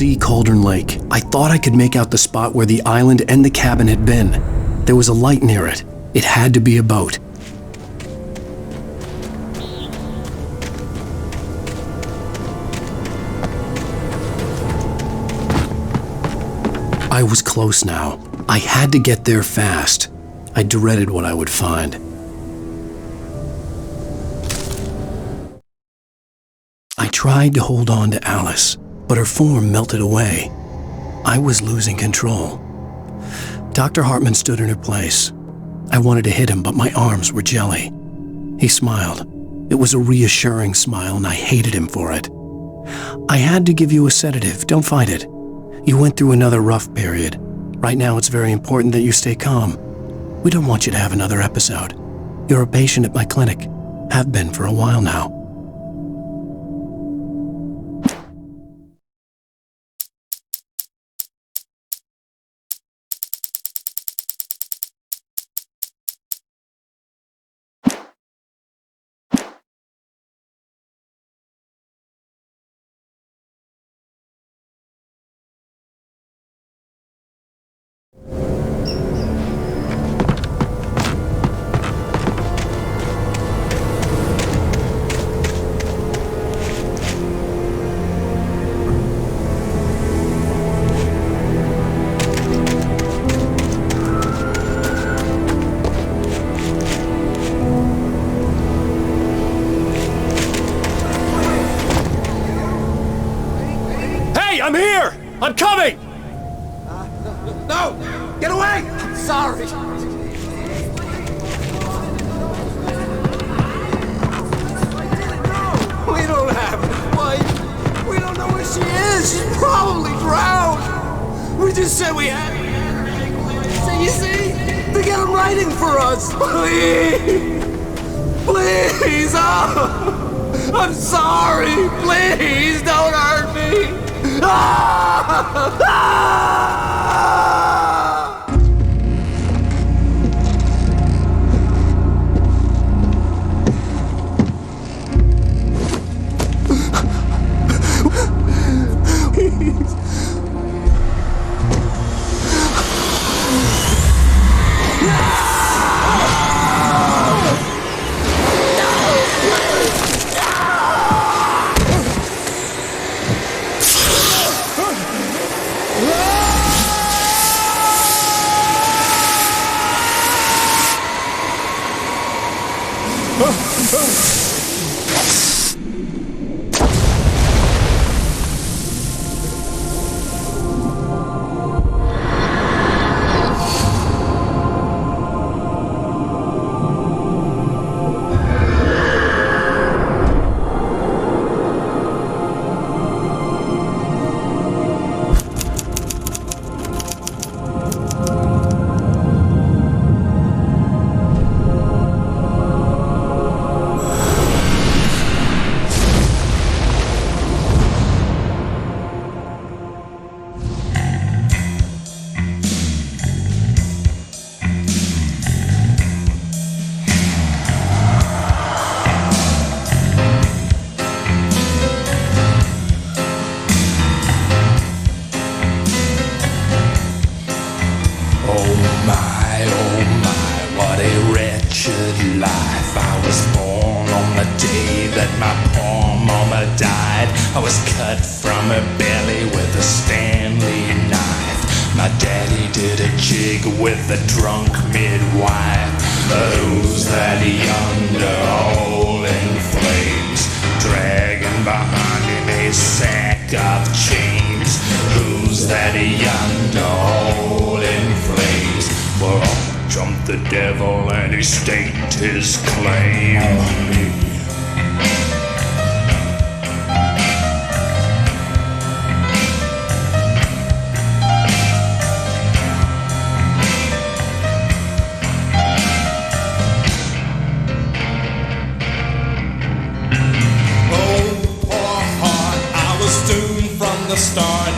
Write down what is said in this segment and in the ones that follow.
see Cauldron Lake. I thought I could make out the spot where the island and the cabin had been. There was a light near it. It had to be a boat. I was close now. I had to get there fast. I dreaded what I would find. I tried to hold on to Alice, but her form melted away. I was losing control. Dr. Hartman stood in her place. I wanted to hit him, but my arms were jelly. He smiled. It was a reassuring smile, and I hated him for it. I had to give you a sedative. Don't fight it. You went through another rough period. Right now, it's very important that you stay calm. We don't want you to have another episode. You're a patient at my clinic. Have been for a while now. I'm here! I'm coming! No! Get away! I'm sorry! We don't have a wife. We don't know where she is. She's probably drowned. We just said we had everything. So you see? They get them writing for us. Please! Please! Oh! I'm sorry! Please don't hurt me! Ah! Ah! Life. I was born on the day that my poor mama died. I was cut from her belly with a Stanley knife. My daddy did a jig with a drunk midwife. Who's that yonder all in flames, dragging behind him a sack of chains? Who's that yonder all in flames? Well, jumped the devil and he staked his claim on me. Oh, poor heart, I was doomed from the start,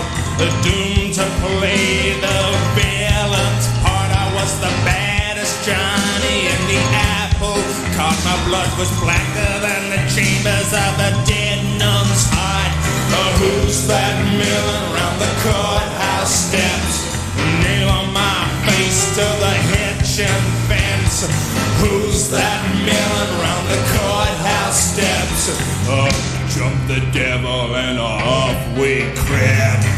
doomed to play the villain's part. I was the baddest Johnny in the apple cart. My blood was blacker than the chambers of a dead nun's heart. Who's that milling around the courthouse steps? Nail on my face to the hitching fence. Who's that milling around the courthouse steps? Up jumped the devil and off we crept.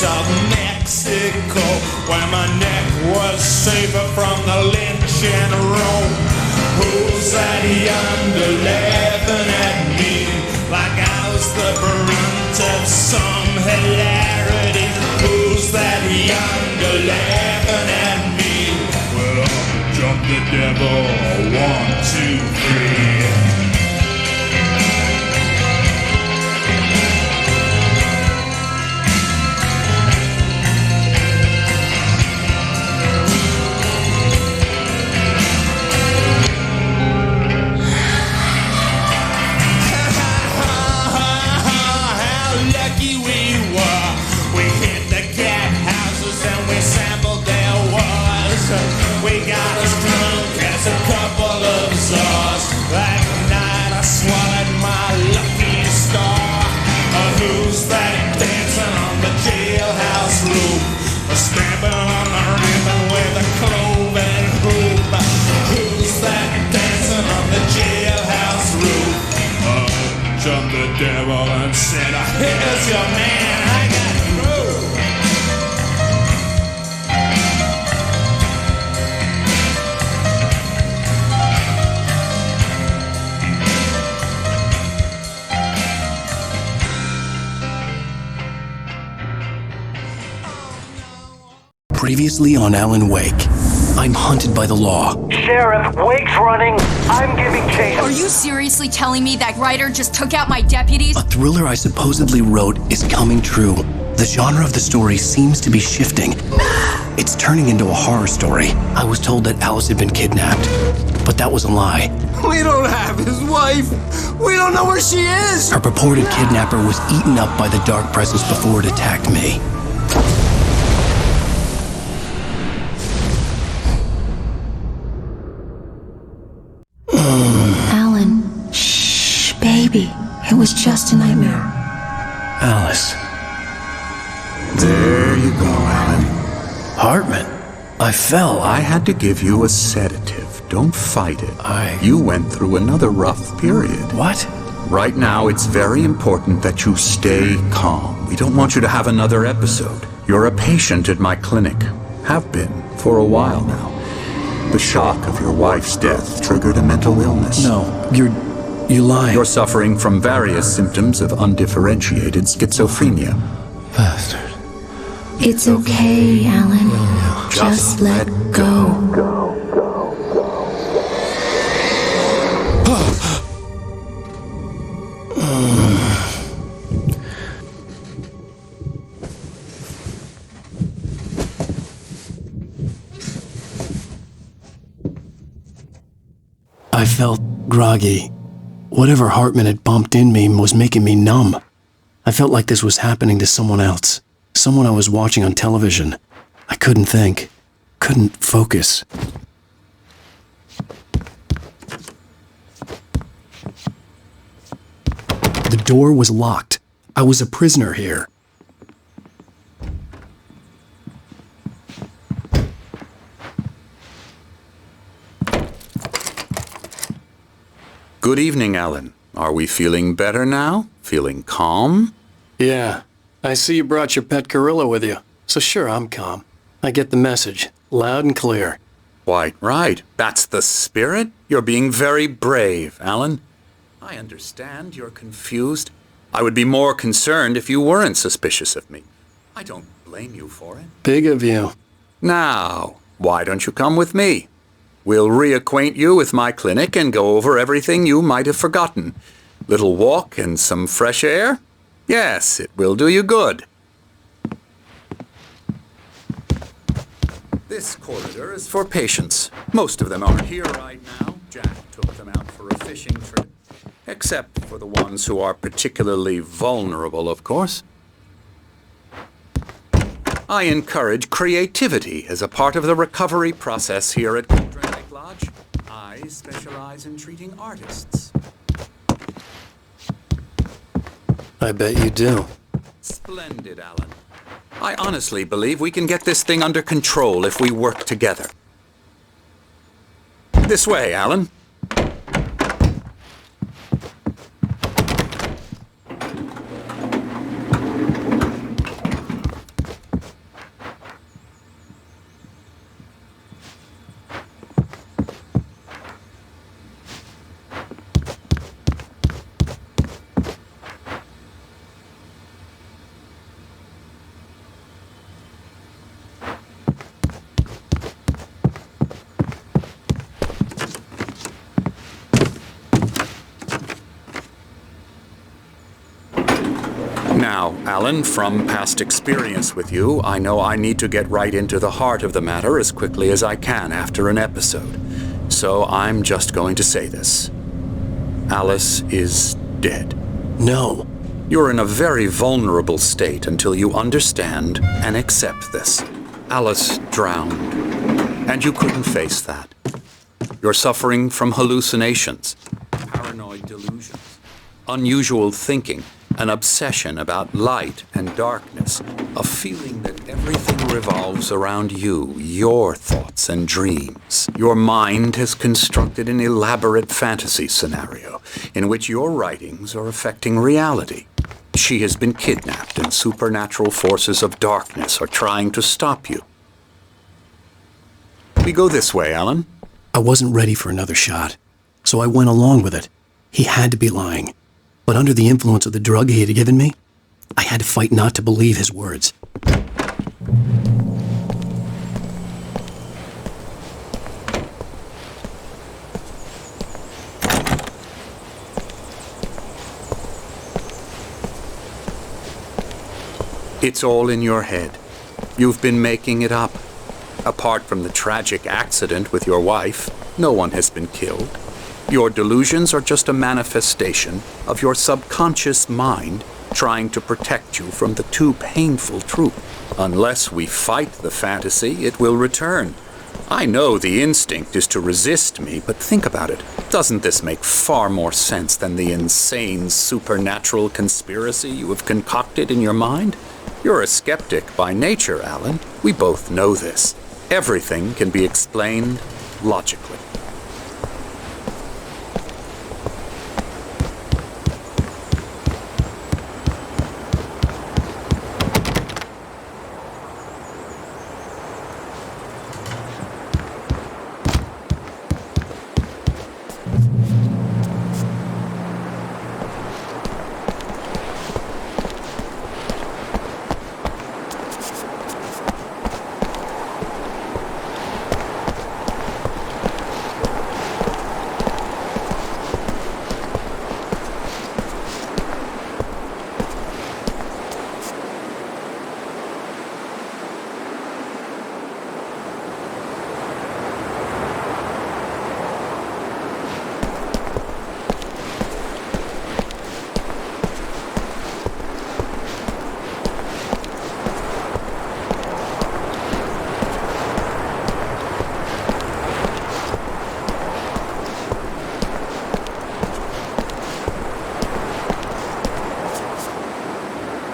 of Mexico, where my neck was safer from the lynching room. Who's that yonder laughing at me like I was the brunt of some hilarity? Who's that yonder laughing at me? Well, up jumped the devil, 1, 2, 3. We got as drunk as a couple of czars. That night I swallowed my lucky star. Who's that dancing on the jailhouse roof? Stamping on the ribbon with a cloven hoop. Who's that dancing on the jailhouse roof? Jumped the devil and said, here's your man, I got groove. Previously on Alan Wake, I'm hunted by the law. Sheriff, Wake's running. I'm giving chase. Are you seriously telling me that writer just took out my deputies? A thriller I supposedly wrote is coming true. The genre of the story seems to be shifting. It's turning into a horror story. I was told that Alice had been kidnapped, but that was a lie. We don't have his wife. We don't know where she is. Her purported kidnapper was eaten up by the dark presence before it attacked me. Alan, shh, baby. It was just a nightmare. Alice. There you go, Alan. Hartman. I fell. I had to give you a sedative. Don't fight it. I- You went through another rough period. What? Right now, it's very important that you stay calm. We don't want you to have another episode. You're a patient at my clinic. Have been for a while now. The shock of your wife's death triggered a mental illness. No, you lied. You're suffering from various symptoms of undifferentiated schizophrenia. Bastard. It's okay, Alan. Just let go. I felt groggy. Whatever Hartman had bumped in me was making me numb. I felt like this was happening to someone else. Someone I was watching on television. I couldn't think. Couldn't focus. The door was locked. I was a prisoner here. Good evening, Alan. Are we feeling better now? Feeling calm? Yeah. I see you brought your pet gorilla with you. So sure, I'm calm. I get the message. Loud and clear. Quite right. That's the spirit. You're being very brave, Alan. I understand you're confused. I would be more concerned if you weren't suspicious of me. I don't blame you for it. Big of you. Now, why don't you come with me? We'll reacquaint you with my clinic and go over everything you might have forgotten. Little walk and some fresh air? Yes, it will do you good. This corridor is for patients. Most of them aren't here right now. Jack took them out for a fishing trip. Except for the ones who are particularly vulnerable, of course. I encourage creativity as a part of the recovery process here at Cauldron Lake Lodge. I specialize in treating artists. I bet you do. Splendid, Alan. I honestly believe we can get this thing under control if we work together. This way, Alan. Alan, from past experience with you, I know I need to get right into the heart of the matter as quickly as I can after an episode. So I'm just going to say this. Alice is dead. No. You're in a very vulnerable state until you understand and accept this. Alice drowned, and you couldn't face that. You're suffering from hallucinations, paranoid delusions, unusual thinking, an obsession about light and darkness, a feeling that everything revolves around you, your thoughts and dreams. Your mind has constructed an elaborate fantasy scenario in which your writings are affecting reality. She has been kidnapped and supernatural forces of darkness are trying to stop you. We go this way, Alan. I wasn't ready for another shot, so I went along with it. He had to be lying. But under the influence of the drug he had given me, I had to fight not to believe his words. It's all in your head. You've been making it up. Apart from the tragic accident with your wife, no one has been killed. Your delusions are just a manifestation of your subconscious mind trying to protect you from the too painful truth. Unless we fight the fantasy, it will return. I know the instinct is to resist me, but think about it. Doesn't this make far more sense than the insane supernatural conspiracy you have concocted in your mind? You're a skeptic by nature, Alan. We both know this. Everything can be explained logically.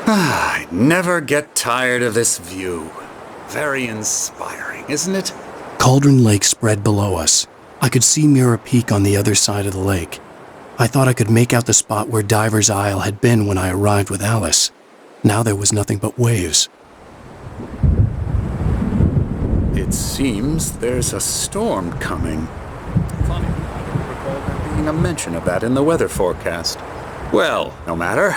I never get tired of this view. Very inspiring, isn't it? Cauldron Lake spread below us. I could see Mirror Peak on the other side of the lake. I thought I could make out the spot where Diver's Isle had been when I arrived with Alice. Now there was nothing but waves. It seems there's a storm coming. Funny, I don't recall there being a mention of that in the weather forecast. Well, no matter.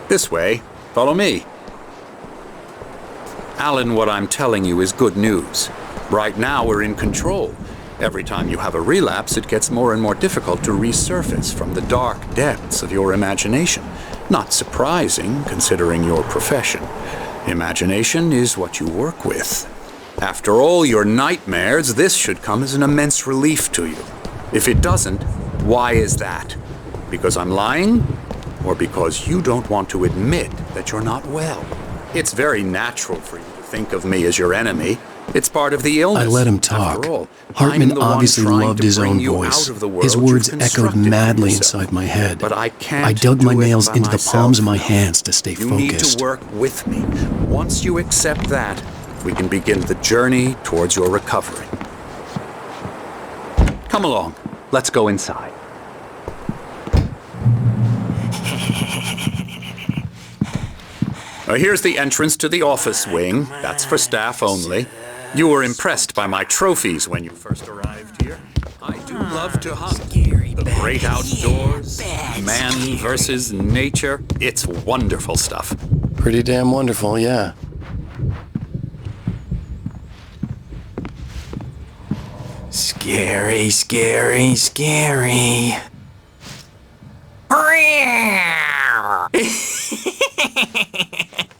This way. Follow me. Alan, what I'm telling you is good news. Right now, we're in control. Every time you have a relapse, it gets more and more difficult to resurface from the dark depths of your imagination. Not surprising, considering your profession. Imagination is what you work with. After all your nightmares, this should come as an immense relief to you. If it doesn't, why is that? Because I'm lying? Or because you don't want to admit that you're not well? It's very natural for you to think of me as your enemy. It's part of the illness. I let him talk. After all, Hartman I'm the one obviously trying loved to his bring own you voice. out of the world His words you've echoed constructed for madly yourself. inside my head. But I can't I dug my do it nails by into the myself. palms of my hands to stay You need focused. to work with me. Once you accept that, we can begin the journey towards your recovery. Come along. Let's go inside. Here's the entrance to the office wing. That's for staff only. You were impressed by my trophies when you first arrived here. I do love to hunt. The great outdoors, man versus nature. It's wonderful stuff. Pretty damn wonderful, yeah. Scary, scary, scary.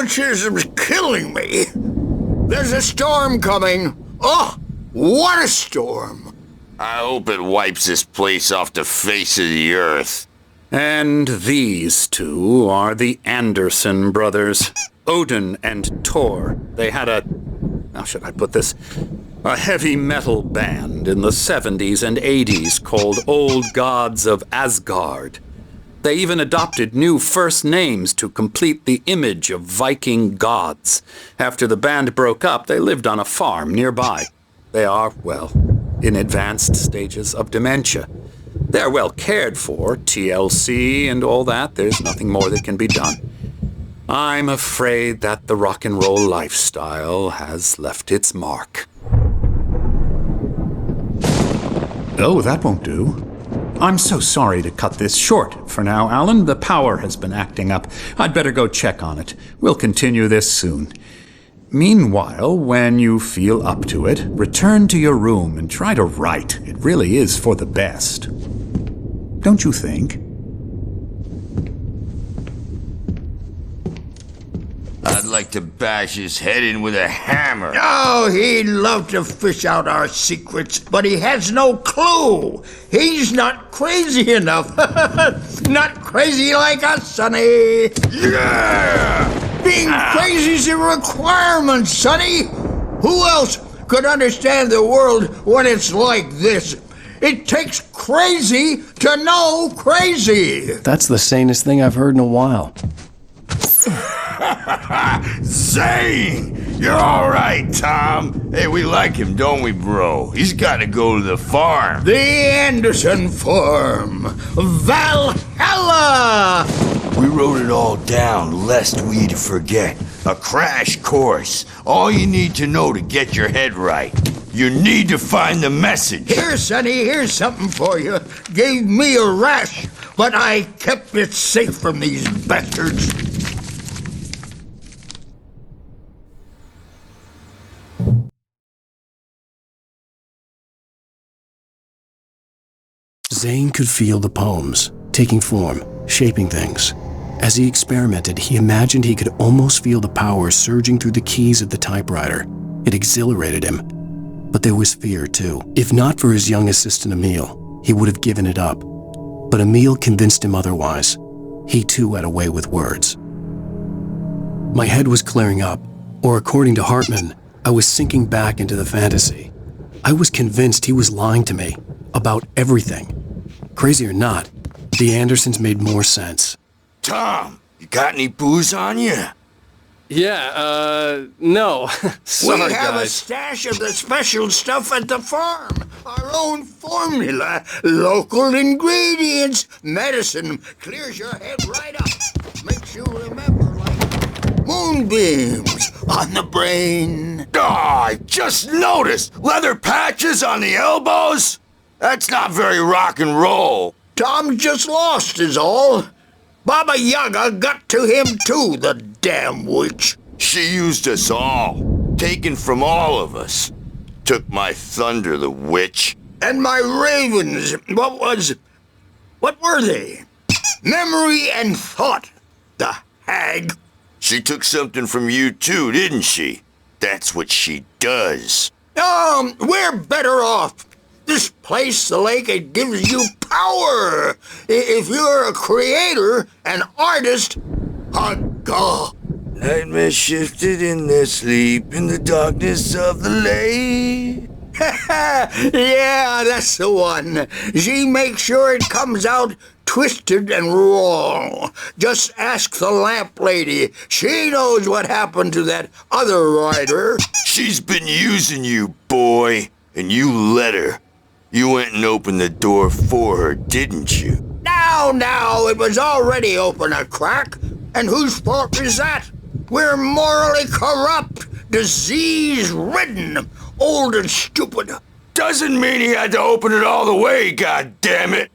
rheumatism's killing me. There's a storm coming. Oh, what a storm. I hope it wipes this place off the face of the earth. And these two are the Anderson brothers, Odin and Thor. They had how should I put this? A heavy metal band in the 70s and 80s called Old Gods of Asgard. They even adopted new first names to complete the image of Viking gods. After the band broke up, they lived on a farm nearby. They are, well, in advanced stages of dementia. They're well cared for, TLC and all that. There's nothing more that can be done. I'm afraid that the rock and roll lifestyle has left its mark. Oh, that won't do. I'm so sorry to cut this short for now, Alan. The power has been acting up. I'd better go check on it. We'll continue this soon. Meanwhile, when you feel up to it, return to your room and try to write. It really is for the best. Don't you think? I'd like to bash his head in with a hammer. Oh, he'd love to fish out our secrets, but he has no clue. He's not crazy enough. Not crazy like us, Sonny. Yeah! Being crazy's a requirement, Sonny. Who else could understand the world when it's like this? It takes crazy to know crazy. That's the sanest thing I've heard in a while. Zane! You're all right, Tom. Hey, we like him, don't we, bro? He's got to go to the farm. The Anderson farm. Valhalla! We wrote it all down, lest we'd forget. A crash course. All you need to know to get your head right. You need to find the message. Here, Sonny, here's something for you. Gave me a rash, but I kept it safe from these bastards. Zane could feel the poems, taking form, shaping things. As he experimented, he imagined he could almost feel the power surging through the keys of the typewriter. It exhilarated him. But there was fear, too. If not for his young assistant Emil, he would have given it up. But Emil convinced him otherwise. He, too, had a way with words. My head was clearing up, or according to Hartman, I was sinking back into the fantasy. I was convinced he was lying to me about everything. Crazy or not, the Andersons made more sense. Tom, you got any booze on you? Yeah, no. Sorry, we have guys. a stash of the special stuff at the farm. Our own formula, local ingredients. Medicine clears your head right up. Makes you remember like moonbeams on the brain. Oh, I just noticed. Leather patches on the elbows? That's not very rock and roll. Tom just lost is all. Baba Yaga got to him too, the damn witch. She used us all, taken from all of us. Took my thunder, the witch. And my ravens, what were they? Memory and thought, the hag. She took something from you too, didn't she? That's what she does. We're better off. This place, the lake, it gives you power. If you're a creator, an artist, a god. Nightmare shifted in their sleep in the darkness of the lake. Yeah, that's the one. She makes sure it comes out twisted and wrong. Just ask the lamp lady. She knows what happened to that other writer. She's been using you, boy, and you let her. You went and opened the door for her, didn't you? Now, it was already open a crack. And whose fault is that? We're morally corrupt, disease-ridden, old and stupid. Doesn't mean he had to open it all the way, goddammit.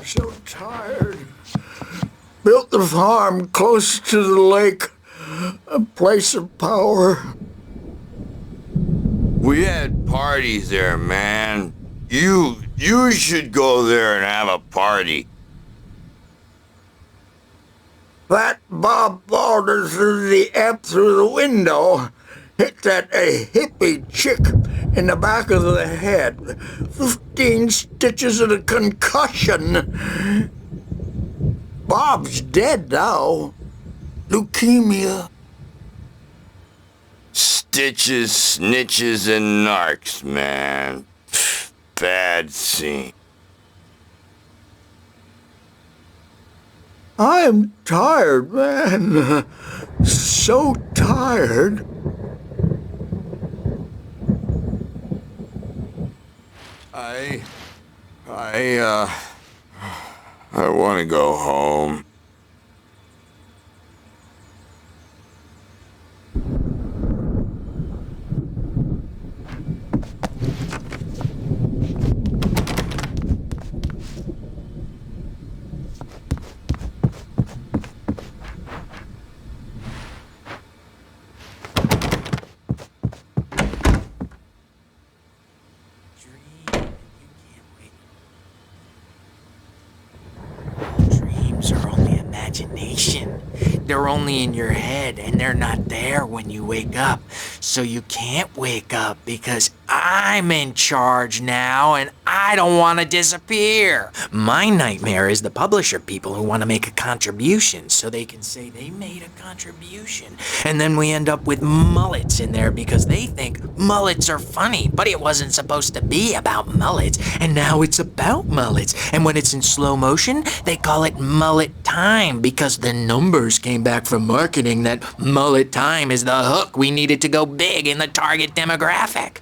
So tired. Built the farm close to the lake. A place of power. We had parties there, man. You should go there and have a party. That Bob Balders threw the amp through the window. Hit that hippie chick in the back of the head. 15 stitches and a concussion. Bob's dead now. Leukemia. Stitches, snitches, and narcs, man. Pfft, bad scene. I am tired, man. So tired. I want to go home. Dreams are only imagination. They're only in your head, and they're not there when you wake up. So you can't wake up because I'm in charge now, and I don't want to disappear. My nightmare is the publisher people who want to make a contribution so they can say they made a contribution. And then we end up with mullets in there because they think mullets are funny, but it wasn't supposed to be about mullets, and now it's about mullets. And when it's in slow motion, they call it mullet time because the numbers came back from marketing that mullet time is the hook we needed to go big in the target demographic.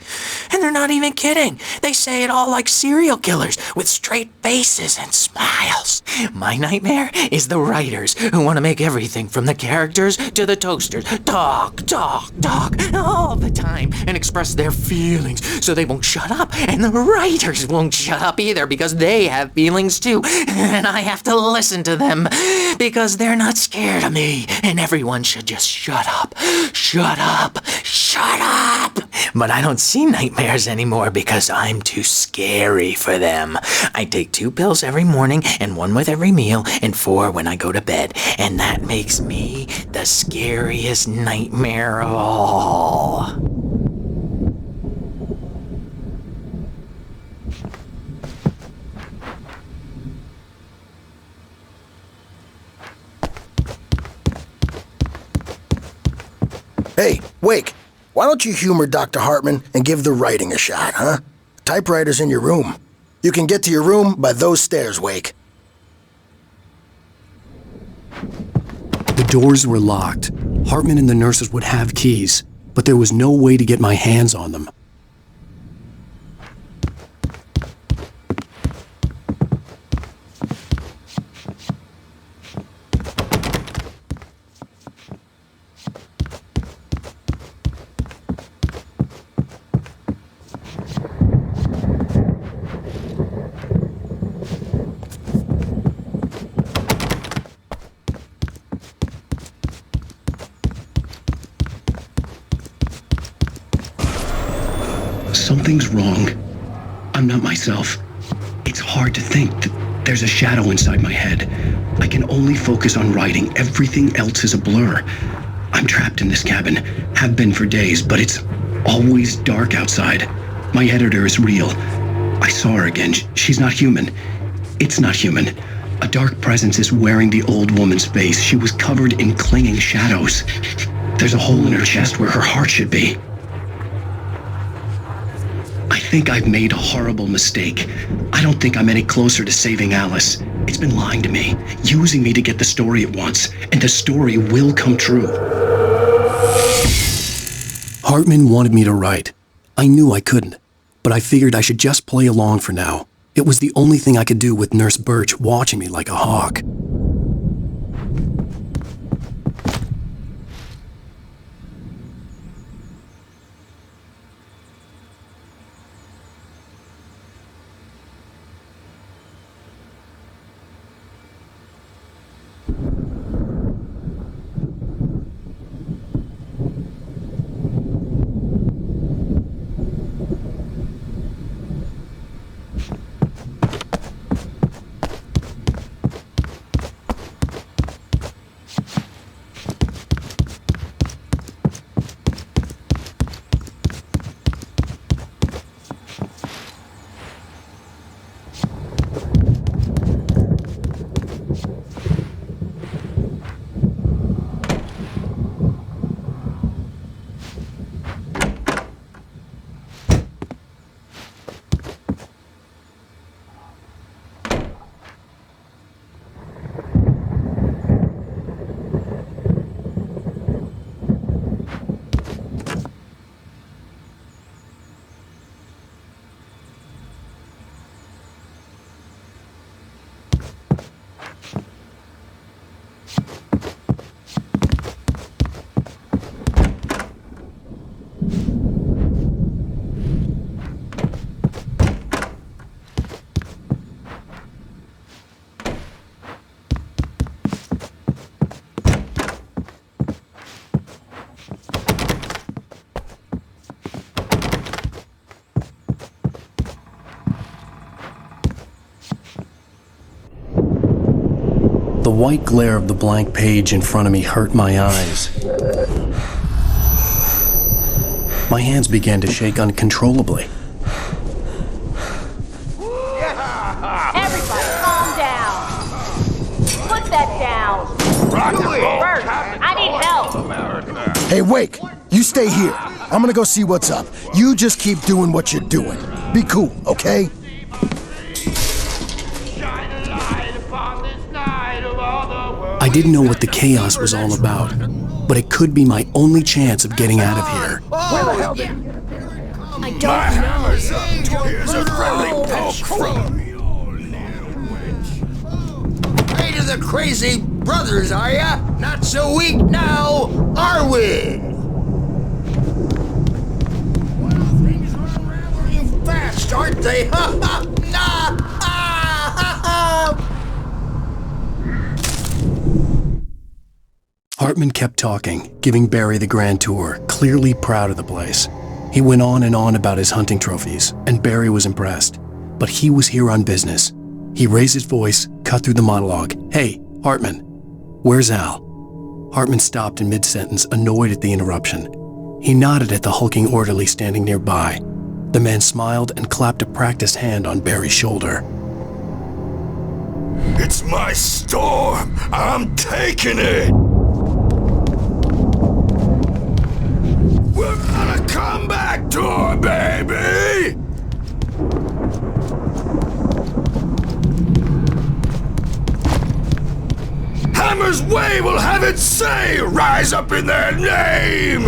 And they're not even kidding. They say it all like serial killers with straight faces and smiles. My nightmare is the writers who want to make everything from the characters to the toasters talk all the time and express their feelings so they won't shut up. And the writers won't shut up either because they have feelings too. And I have to listen to them because they're not scared of me. And everyone should just shut up. Shut up. Shut up. But I don't see nightmares anymore because I'm too scary for them. I take 2 pills every morning and 1 with every meal and 4 when I go to bed. And that makes me the scariest nightmare of all. Hey, Wake, why don't you humor Dr. Hartman and give the writing a shot, huh? The typewriter's in your room. You can get to your room by those stairs, Wake. The doors were locked. Hartman and the nurses would have keys, but there was no way to get my hands on them. Something's wrong. I'm not myself. It's hard to think that there's a shadow inside my head. I can only focus on writing. Everything else is a blur. I'm trapped in this cabin. Have been for days, but it's always dark outside. My editor is real. I saw her again. She's not human. It's not human. A dark presence is wearing the old woman's face. She was covered in clinging shadows. There's a hole in her chest where her heart should be. I think I've made a horrible mistake. I don't think I'm any closer to saving Alice. It's been lying to me, using me to get the story it wants, and the story will come true. Hartman wanted me to write. I knew I couldn't, but I figured I should just play along for now. It was the only thing I could do with Nurse Birch watching me like a hawk. white glare of the blank page in front of me hurt my eyes. My hands began to shake uncontrollably. Everybody, calm down. Put that down. Bert, I need help. Hey, Wake, you stay here. I'm gonna go see what's up. You just keep doing what you're doing. Be cool, okay? I didn't know what the chaos was all about, but it could be my only chance of getting out of here. Where the hell did I don't know. Here's a friendly poke from Hey to the crazy brothers, are ya? Not so weak now, are we? Well, things are unraveling fast, aren't they? Ha ha! Nah! Ah, ha ha! Hartman kept talking, giving Barry the grand tour, clearly proud of the place. He went on and on about his hunting trophies, and Barry was impressed. But he was here on business. He raised his voice, cut through the monologue. Hey, Hartman, where's Al? Hartman stopped in mid-sentence, annoyed at the interruption. He nodded at the hulking orderly standing nearby. The man smiled and clapped a practiced hand on Barry's shoulder. It's my storm. I'm taking it. We're on a comeback tour, baby! Hammer's Way will have its say! Rise up in their name!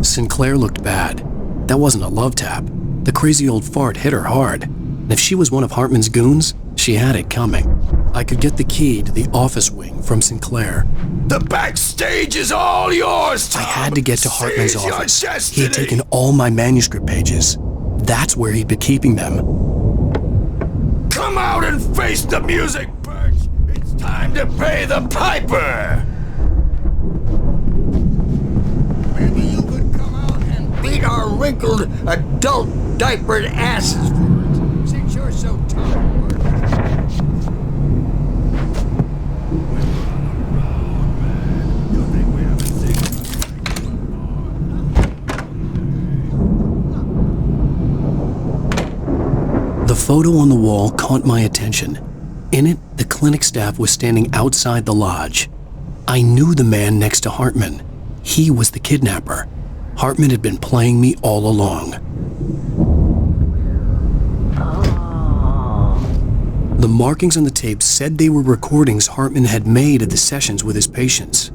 Sinclair looked bad. That wasn't a love tap. The crazy old fart hit her hard. And if she was one of Hartman's goons, she had it coming. I could get the key to the office wing from Sinclair. The backstage is all yours, Tom. I had to get to Hartman's Seize your office. destiny. He had taken all my manuscript pages. That's where he'd been keeping them. Come out and face the music, Birch. It's time to pay the piper. Maybe you could come out and beat our wrinkled, adult, diapered asses for it, since you're so tough. The photo on the wall caught my attention. In it, the clinic staff was standing outside the lodge. I knew the man next to Hartman. He was the kidnapper. Hartman had been playing me all along. The markings on the tape said they were recordings Hartman had made at the sessions with his patients.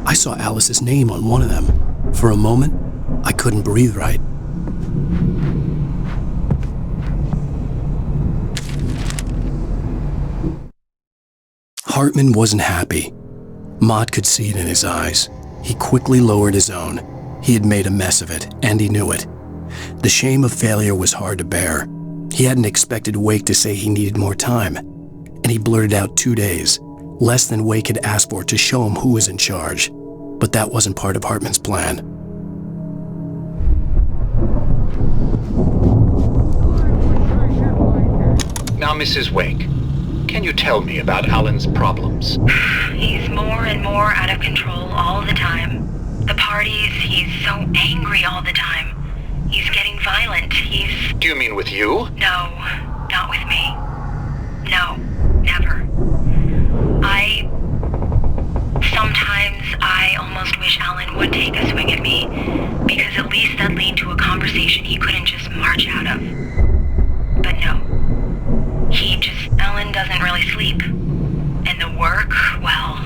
I saw Alice's name on one of them. For a moment, I couldn't breathe right. Hartman wasn't happy. Mott could see it in his eyes. He quickly lowered his own. He had made a mess of it, and he knew it. The shame of failure was hard to bear. He hadn't expected Wake to say he needed more time, and he blurted out 2 days, less than Wake had asked for to show him who was in charge. But that wasn't part of Hartman's plan. Now, Mrs. Wake, can you tell me about Alan's problems? He's more and more out of control all the time. The parties, he's so angry all the time. He's getting violent. Do you mean with you? No, not with me. No, never. Sometimes I almost wish Alan would take a swing at me, because at least that'd lead to a conversation he couldn't just march out of. But no. Alan doesn't really sleep. And the work, well,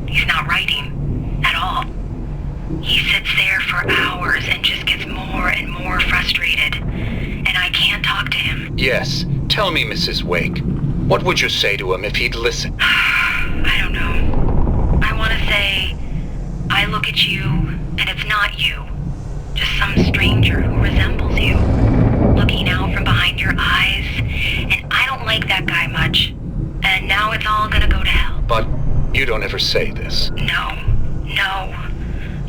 he's not writing at all. He sits there for hours and just gets more and more frustrated. And I can't talk to him. Yes. Tell me, Mrs. Wake. What would you say to him if he'd listen? I don't know. I want to say, I look at you, and it's not you. Just some stranger who resembles you. Looking out from behind your eyes, and I don't like that guy much. And now it's all gonna go to hell. But you don't ever say this. No.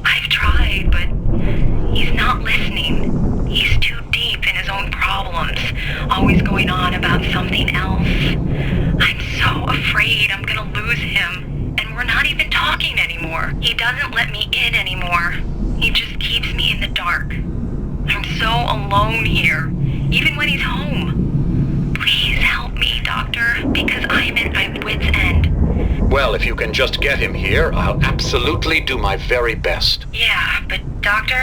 I've tried, but he's not listening. He's too deep in his own problems, always going on about something else. I'm so afraid I'm gonna lose He doesn't let me in anymore. He just keeps me in the dark. I'm so alone here, even when he's home. Please help me, Doctor, because I'm at my wit's end. Well, if you can just get him here, I'll absolutely do my very best. Yeah, but Doctor,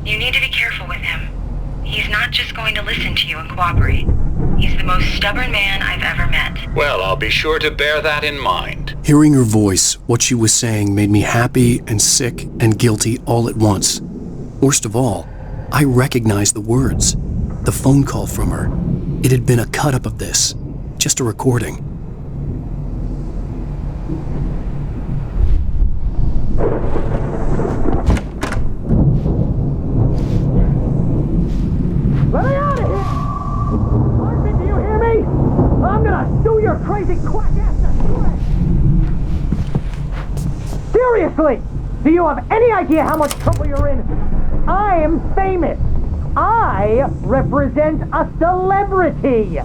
you need to be careful with him. He's not just going to listen to you and cooperate. He's the most stubborn man I've ever met. Well, I'll be sure to bear that in mind. Hearing her voice, what she was saying made me happy and sick and guilty all at once. Worst of all, I recognized the words. The phone call from her. It had been a cut-up of this. Just a recording. Let me out of here! Martin, do you hear me? I'm gonna sue your crazy quack ass to shred! Seriously! Do you have any idea how much trouble you're in? I am famous! I represent a celebrity!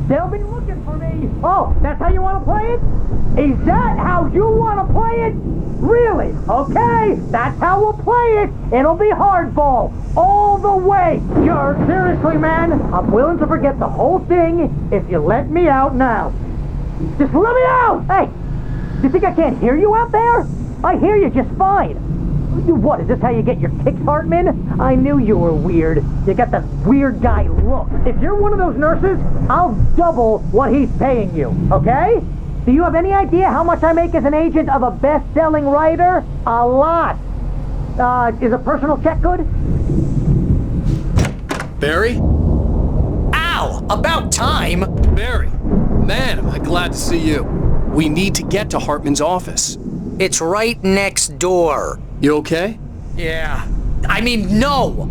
They'll be looking for me! Oh, that's how you want to play it? Is that how you want to play it? Really? Okay, that's how we'll play it! It'll be hardball! All the way! Seriously, man, I'm willing to forget the whole thing if you let me out now. Just let me out! Hey, you think I can't hear you out there? I hear you just fine. What, is this how you get your kicks, Hartman? I knew you were weird. You got that weird guy look. If you're one of those nurses, I'll double what he's paying you, okay? Do you have any idea how much I make as an agent of a best-selling writer? A lot. Is a personal check good? Barry? Ow! About time! Barry, man, am I glad to see you. We need to get to Hartman's office. It's right next door. You okay? Yeah. I mean, no!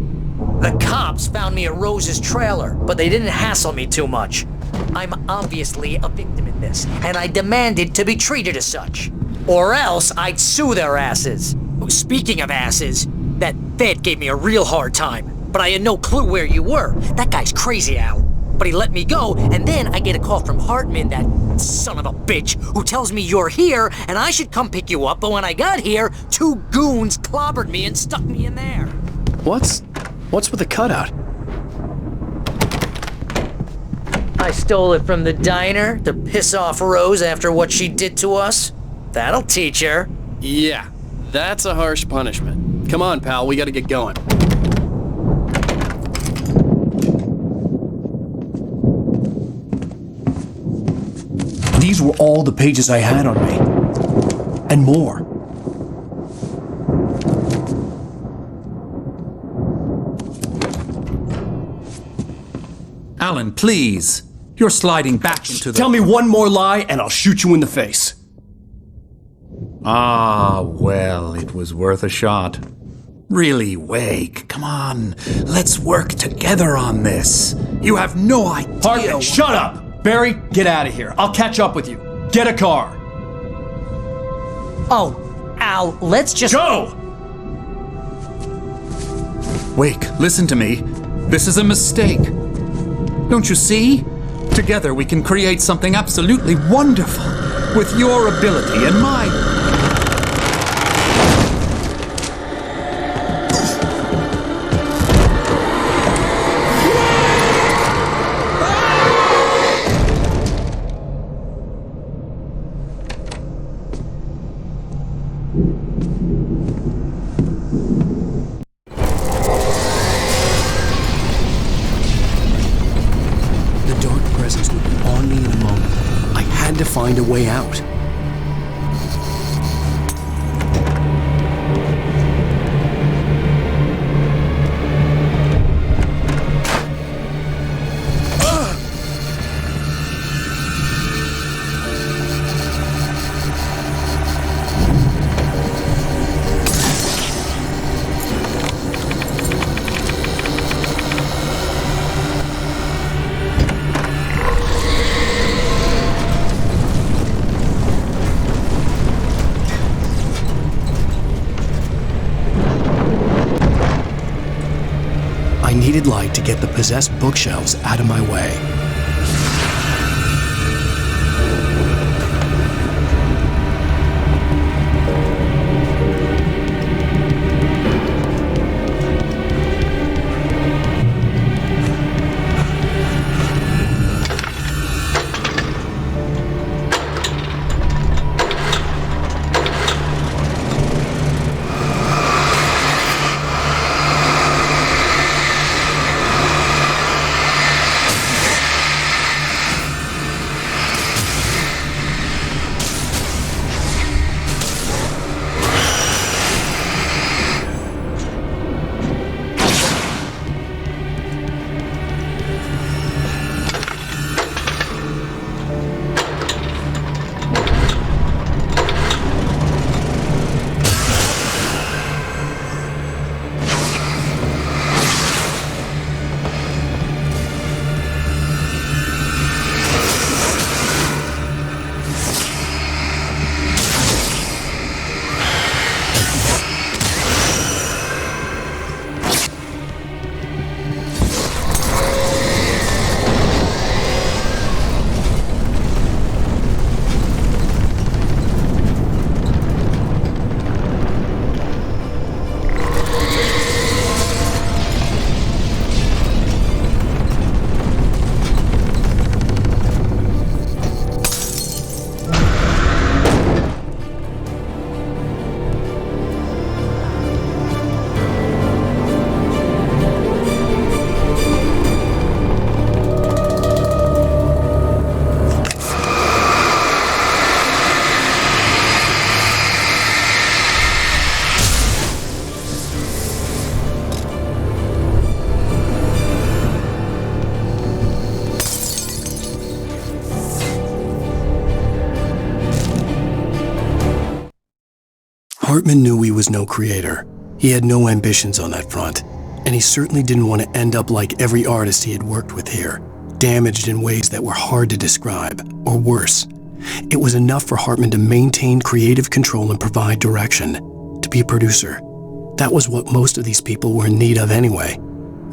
The cops found me at Rose's trailer, but they didn't hassle me too much. I'm obviously a victim in this, and I demanded to be treated as such. Or else I'd sue their asses. Speaking of asses, that vet gave me a real hard time, but I had no clue where you were. That guy's crazy, Al. But he let me go, and then I get a call from Hartman, that son of a bitch, who tells me you're here and I should come pick you up, but when I got here, 2 goons clobbered me and stuck me in there. What's with the cutout? I stole it from the diner to piss off Rose after what she did to us. That'll teach her. Yeah, that's a harsh punishment. Come on, pal, we gotta get going. These were all the pages I had on me. And more. Alan, please. You're sliding back into the... Tell me one more lie and I'll shoot you in the face. Ah, well, it was worth a shot. Really, Wake, come on. Let's work together on this. You have no idea... Hartman, shut up! Barry, get out of here. I'll catch up with you. Get a car. Oh, Al, let's just... Go! Wake, listen to me. This is a mistake. Don't you see? Together we can create something absolutely wonderful. With your ability and mine. Find a way out. I needed light to get the possessed bookshelves out of my way. Hartman knew he was no creator. He had no ambitions on that front, and he certainly didn't want to end up like every artist he had worked with here, damaged in ways that were hard to describe, or worse. It was enough for Hartman to maintain creative control and provide direction, to be a producer. That was what most of these people were in need of anyway.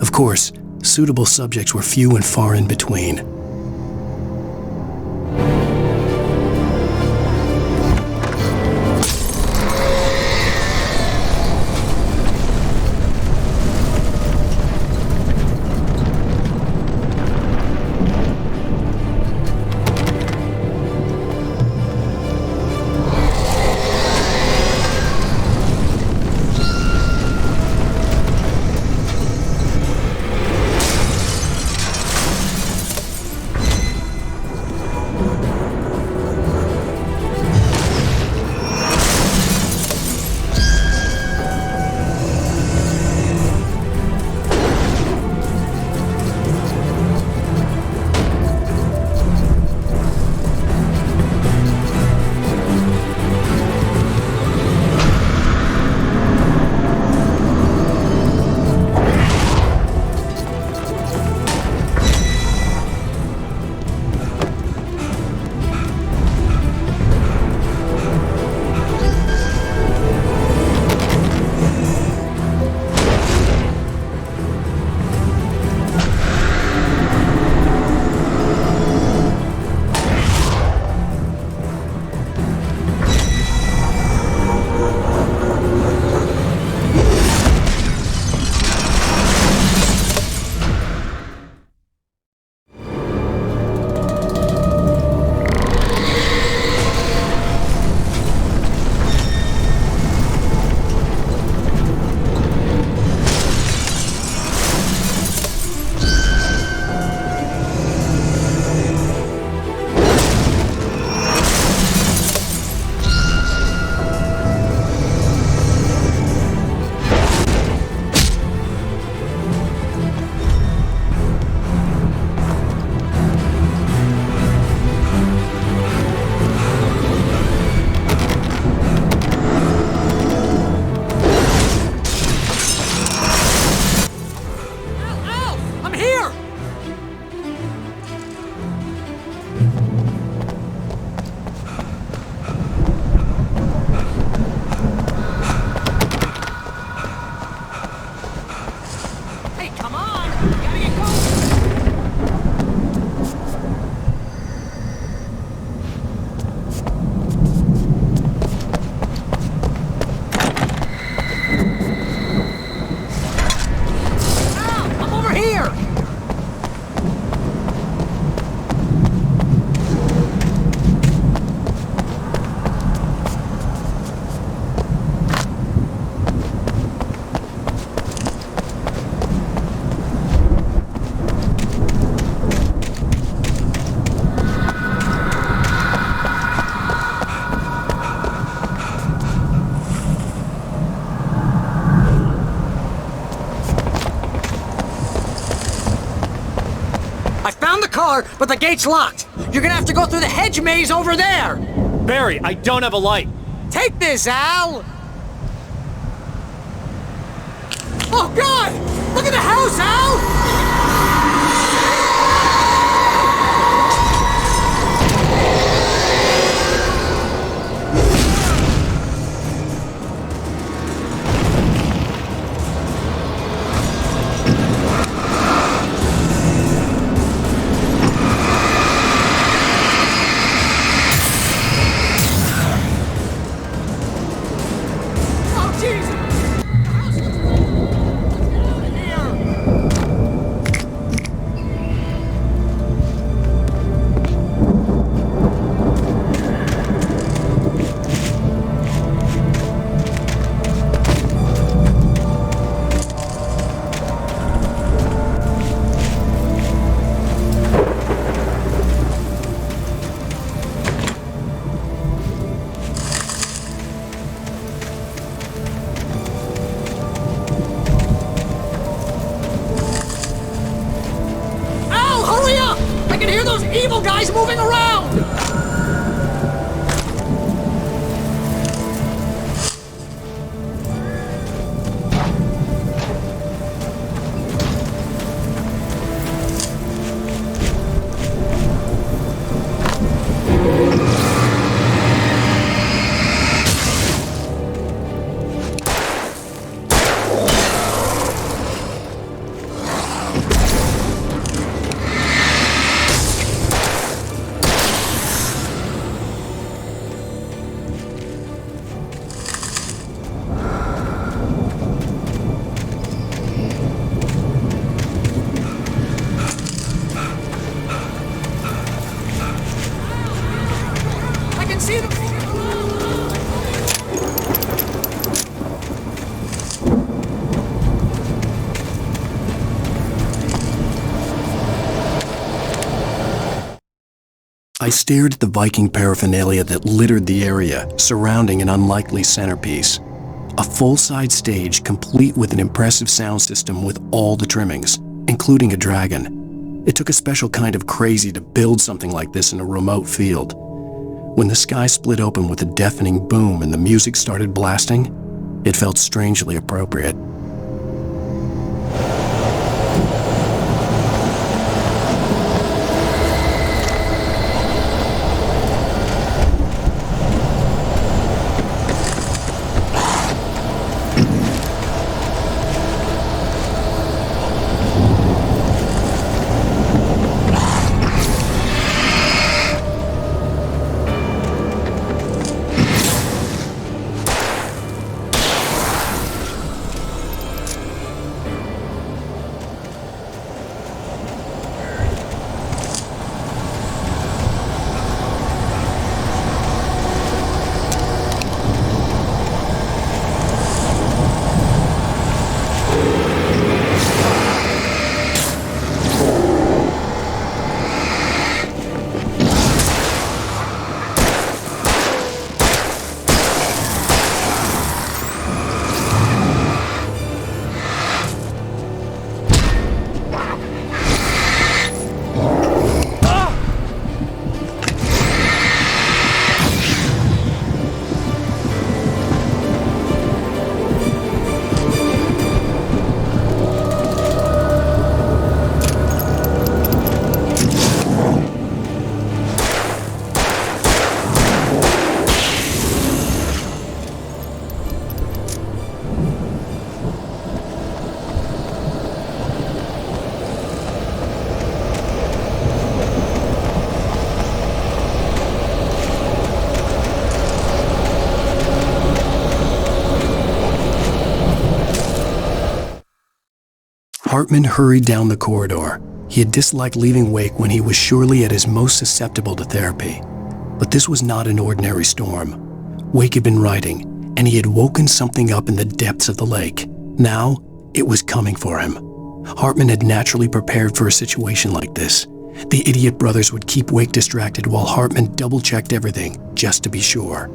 Of course, suitable subjects were few and far in between. car, but the gate's locked. You're gonna have to go through the hedge maze over there. Barry, I don't have a light. Take this, Al. Oh, God! Look at the house, Al! Evil guys moving around! I stared at the Viking paraphernalia that littered the area surrounding an unlikely centerpiece. A full-size stage complete with an impressive sound system with all the trimmings, including a dragon. It took a special kind of crazy to build something like this in a remote field. When the sky split open with a deafening boom and the music started blasting, it felt strangely appropriate. Hartman hurried down the corridor. He had disliked leaving Wake when he was surely at his most susceptible to therapy. But this was not an ordinary storm. Wake had been writing, and he had woken something up in the depths of the lake. Now, it was coming for him. Hartman had naturally prepared for a situation like this. The idiot brothers would keep Wake distracted while Hartman double-checked everything, just to be sure.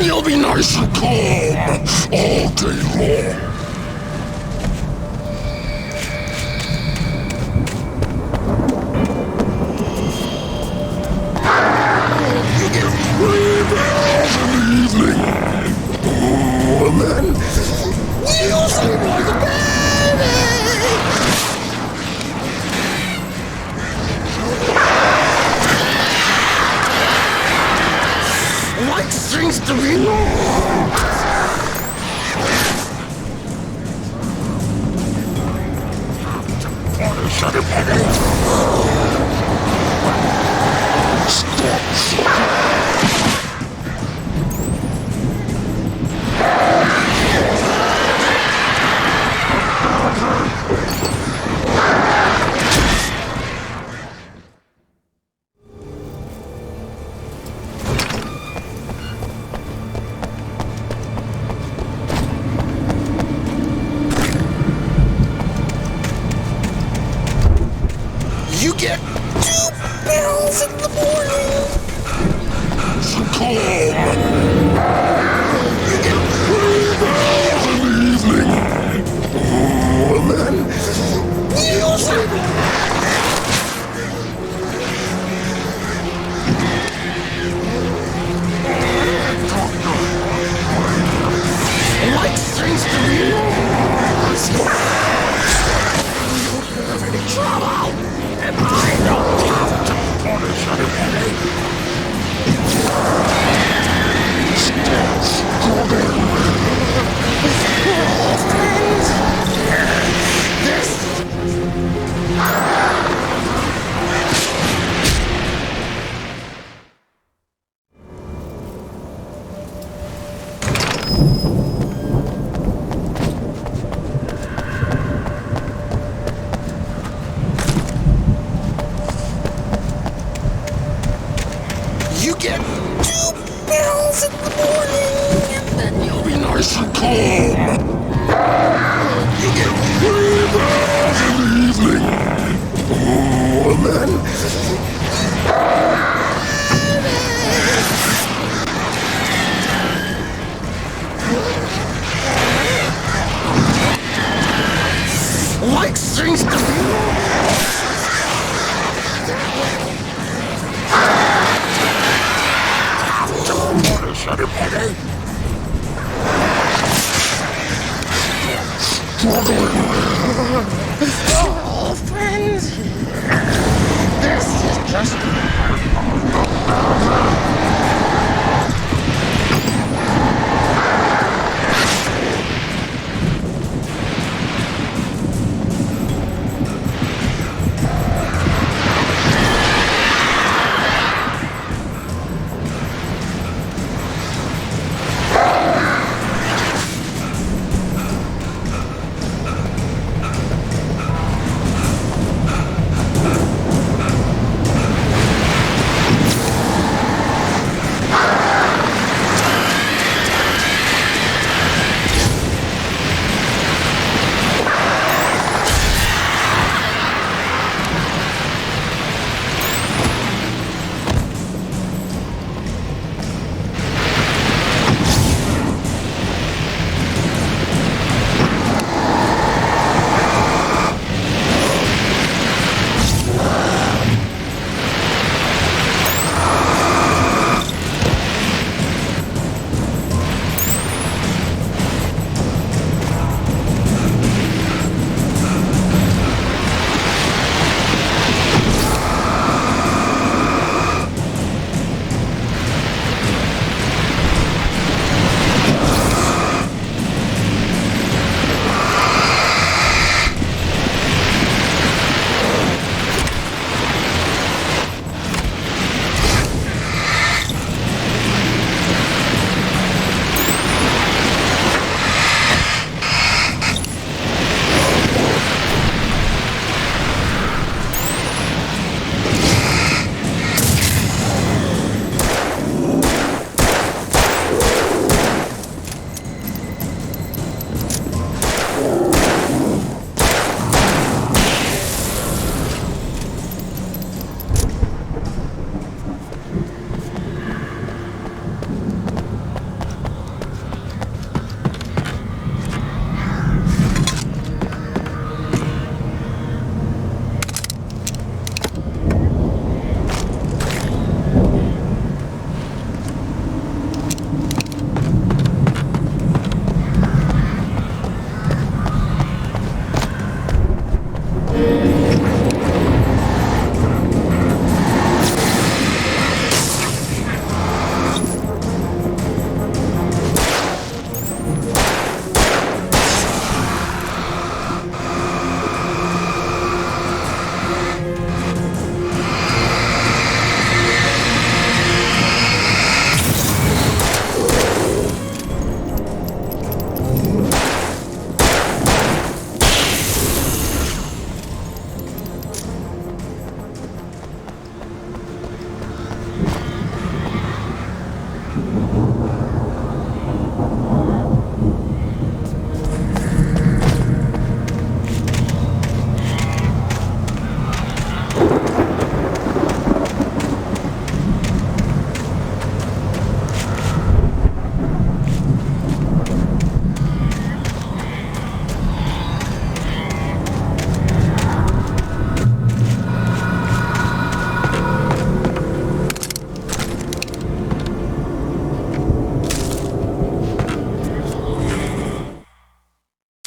You'll be nice and calm all day long. You get 3 bells in the evening. Oh, and then you'll sleep like a baby. Light seems to be nice and calm. You get free baths in the evening. Oh, and then... Like seems to be... Shut him, Eddie. Struggling. Oh, friends. This is just...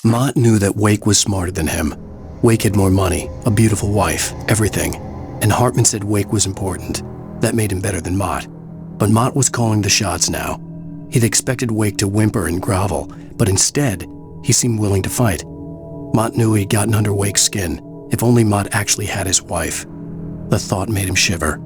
Mott knew that Wake was smarter than him. Wake had more money, a beautiful wife, everything. And Hartman said Wake was important. That made him better than Mott. But Mott was calling the shots now. He'd expected Wake to whimper and grovel, but instead, he seemed willing to fight. Mott knew he'd gotten under Wake's skin. If only Mott actually had his wife. The thought made him shiver.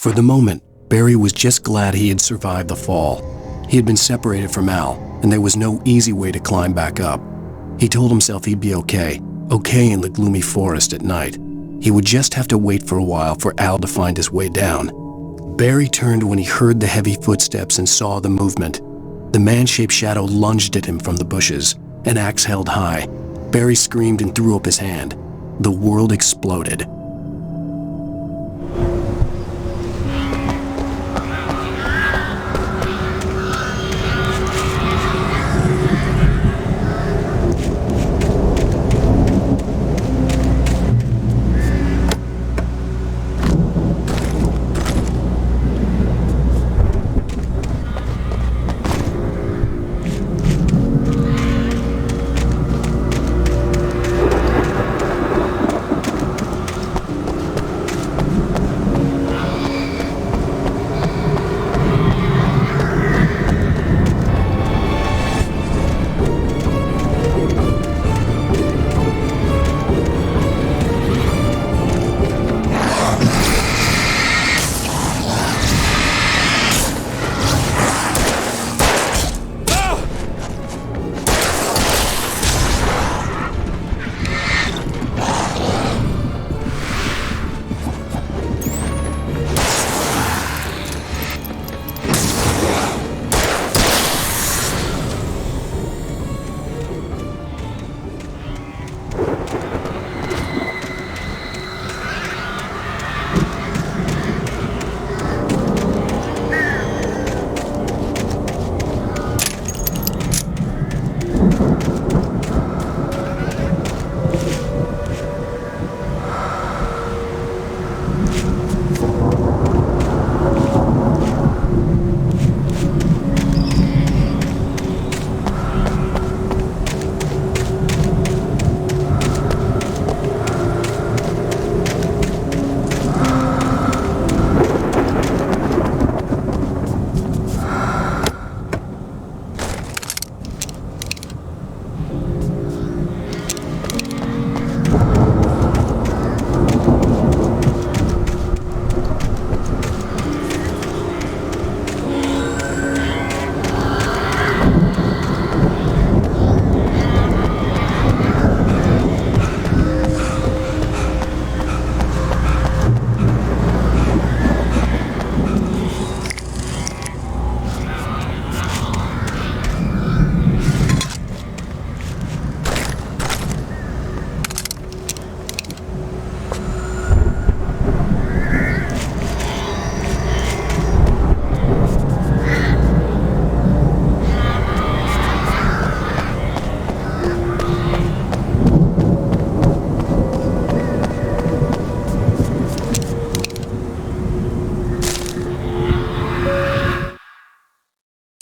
For the moment, Barry was just glad he had survived the fall. He had been separated from Al, and there was no easy way to climb back up. He told himself he'd be okay in the gloomy forest at night. He would just have to wait for a while for Al to find his way down. Barry turned when he heard the heavy footsteps and saw the movement. The man-shaped shadow lunged at him from the bushes, an axe held high. Barry screamed and threw up his hand. The world exploded.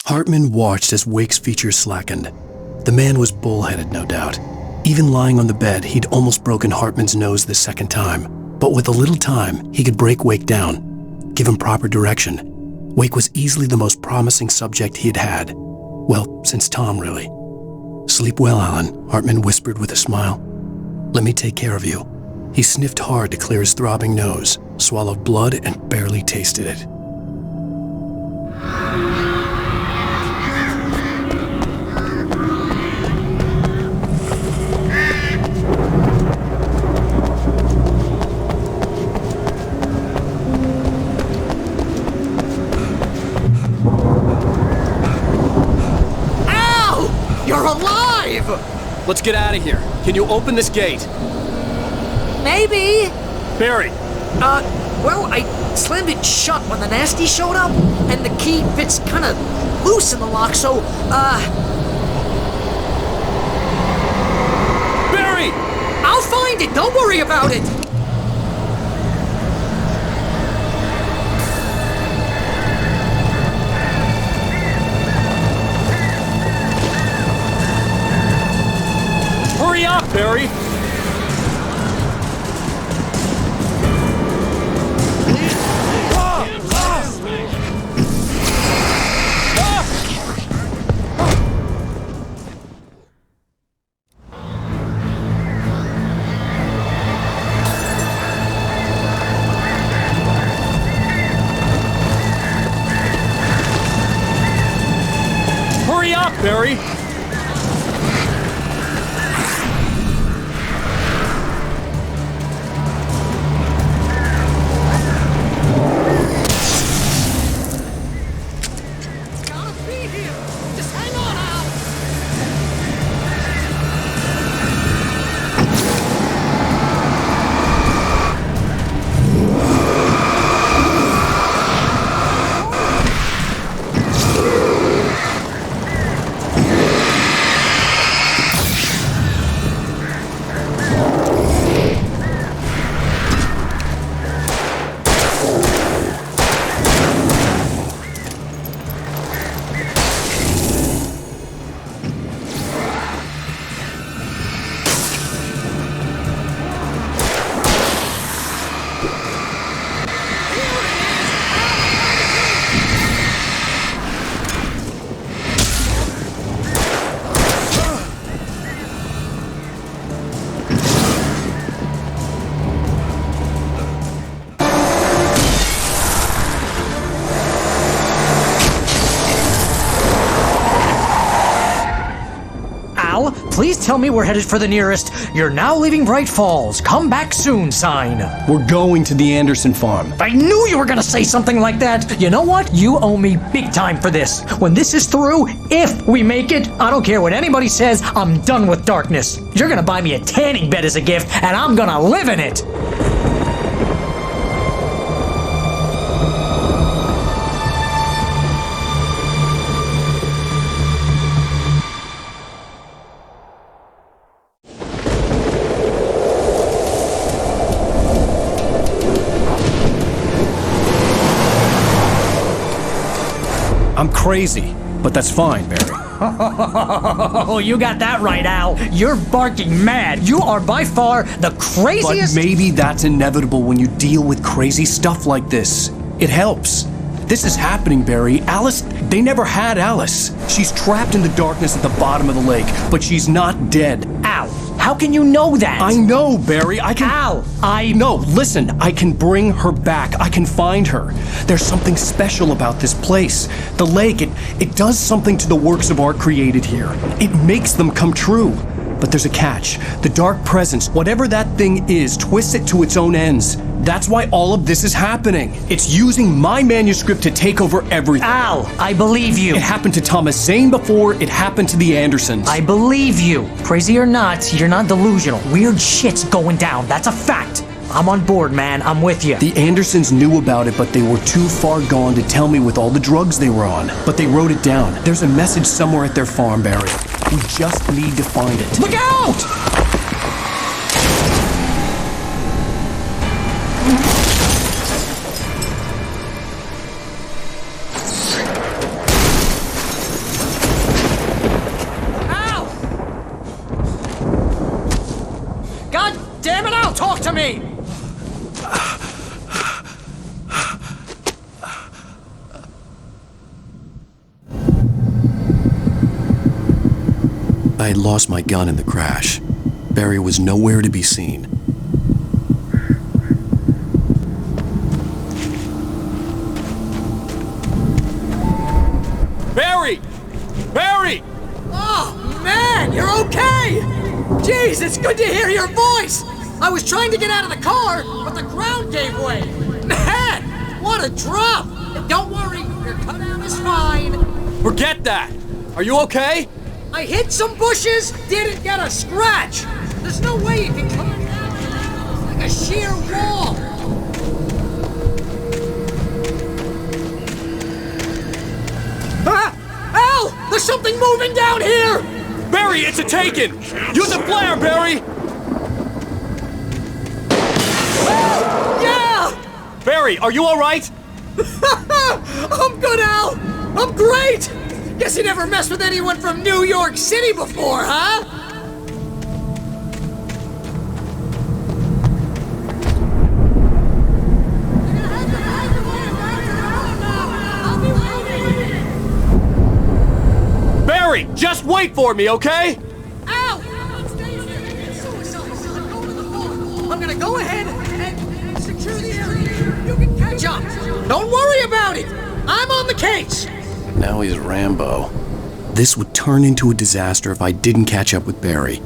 Hartman watched as Wake's features slackened. The man was bullheaded, no doubt. Even lying on the bed, he'd almost broken Hartman's nose the second time. But with a little time, he could break Wake down, give him proper direction. Wake was easily the most promising subject he had had. Well, since Tom, really. "Sleep well, Alan," Hartman whispered with a smile. "Let me take care of you." He sniffed hard to clear his throbbing nose, swallowed blood, and barely tasted it. You're alive! Let's get out of here. Can you open this gate? Maybe. Barry! Well, I slammed it shut when the nasty showed up, and the key fits kind of loose in the lock, so, Barry! I'll find it, don't worry about it! Hurry up, Barry! luck, Barry. Please tell me we're headed for the nearest "You're now leaving Bright Falls. Come back soon" sign. We're going to the Anderson farm. I knew you were gonna say something like that. You know what? You owe me big time for this. When this is through, if we make it, I don't care what anybody says, I'm done with darkness. You're gonna buy me a tanning bed as a gift, and I'm gonna live in it. I'm crazy, but that's fine, Barry. Oh, you got that right, Al. You're barking mad. You are by far the craziest— But maybe that's inevitable when you deal with crazy stuff like this. It helps. This is happening, Barry. Alice, they never had Alice. She's trapped in the darkness at the bottom of the lake, but she's not dead. Al, how can you know that? I know, Barry. Al, No, listen, I can bring her back. I can find her. There's something special about this place. The lake, it does something to the works of art created here. It makes them come true. But there's a catch. The dark presence, whatever that thing is, twists it to its own ends. That's why all of this is happening. It's using my manuscript to take over everything. Al, I believe you. It happened to Thomas Zane before, it happened to the Andersons. I believe you. Crazy or not, you're not delusional. Weird shit's going down. That's a fact. I'm on board, man. I'm with you. The Andersons knew about it, but they were too far gone to tell me with all the drugs they were on. But they wrote it down. There's a message somewhere at their farm, Barry. We just need to find it. Look out! Ow! God damn it, Al! Talk to me! I had lost my gun in the crash. Barry was nowhere to be seen. Barry! Barry! Oh, man, you're okay! Jeez, it's good to hear your voice! I was trying to get out of the car, but the ground gave way. Man, what a drop! Don't worry, your cutout is fine. Forget that! Are you okay? I hit some bushes, didn't get a scratch. There's no way you can climb down. It's like a sheer wall. Ah! Al! There's something moving down here! Barry, it's a taken! Use a flare, Barry! Yeah! Barry, are you alright? I'm good, Al! I'm great! Guess you never messed with anyone from New York City before, huh? Barry, just wait for me, okay? Al! I'm gonna go ahead and secure the area. You can catch up. Don't worry about it. I'm on the case. Now he's Rambo. This would turn into a disaster if I didn't catch up with Barry.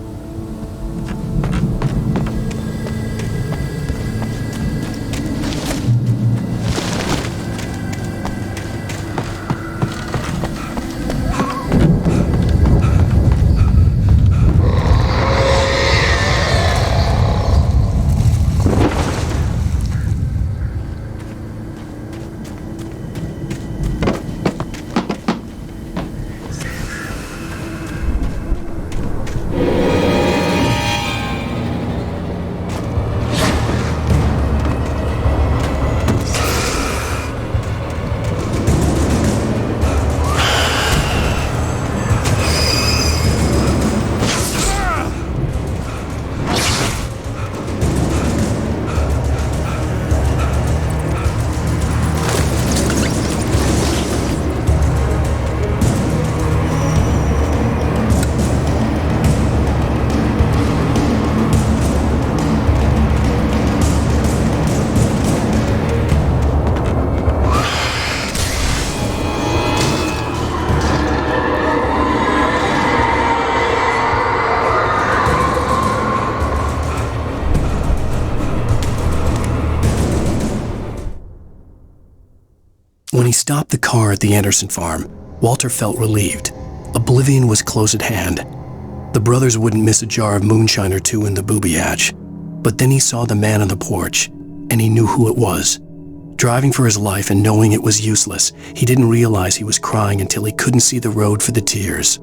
When he stopped the car at the Anderson farm, Walter felt relieved. Oblivion was close at hand. The brothers wouldn't miss a jar of moonshine or two in the booby hatch. But then he saw the man on the porch, and he knew who it was. Driving for his life and knowing it was useless, he didn't realize he was crying until he couldn't see the road for the tears.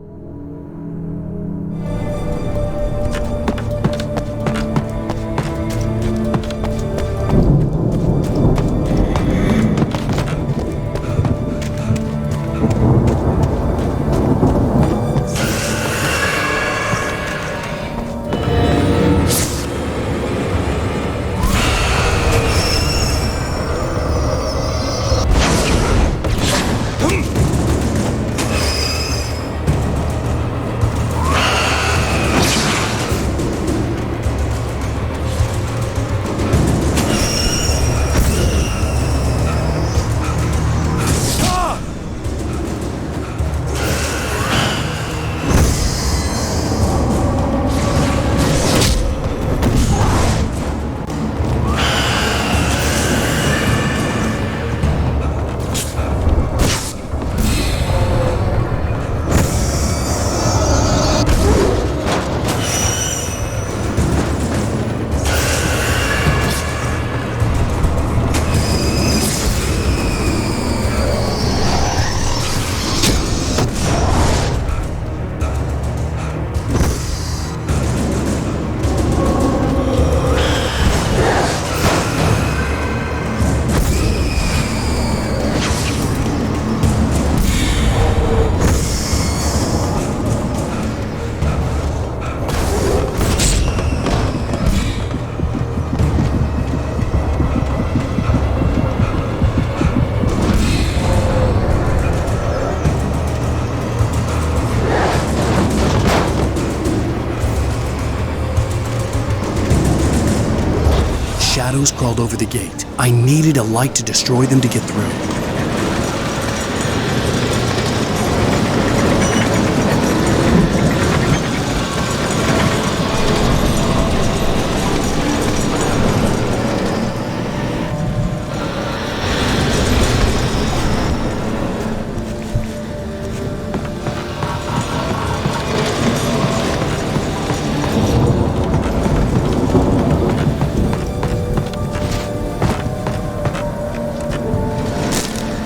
Shadows crawled over the gate. I needed a light to destroy them to get through.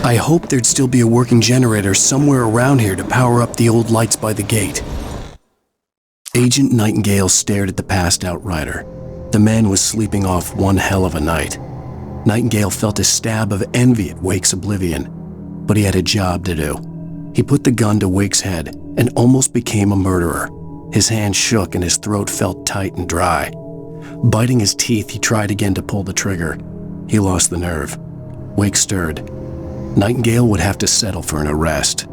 I hoped there'd still be a working generator somewhere around here to power up the old lights by the gate. Agent Nightingale stared at the passed-out rider. The man was sleeping off one hell of a night. Nightingale felt a stab of envy at Wake's oblivion, but he had a job to do. He put the gun to Wake's head and almost became a murderer. His hand shook and his throat felt tight and dry. Biting his teeth, he tried again to pull the trigger. He lost the nerve. Wake stirred. Nightingale would have to settle for an arrest.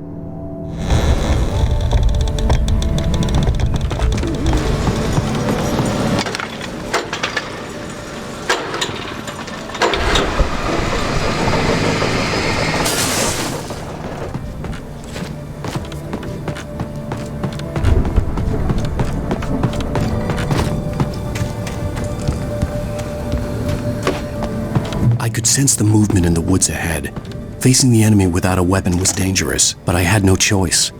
sense the movement in the woods ahead. Facing the enemy without a weapon was dangerous, but I had no choice.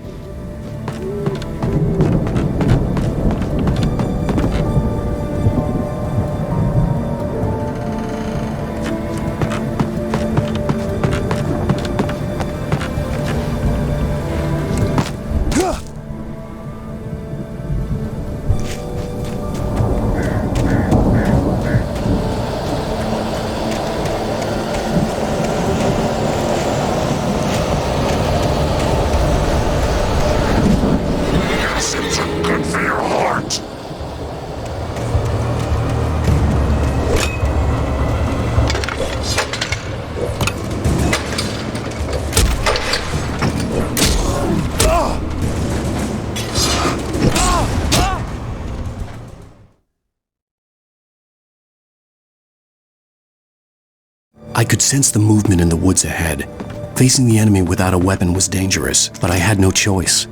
I could sense the movement in the woods ahead. Facing the enemy without a weapon was dangerous, but I had no choice.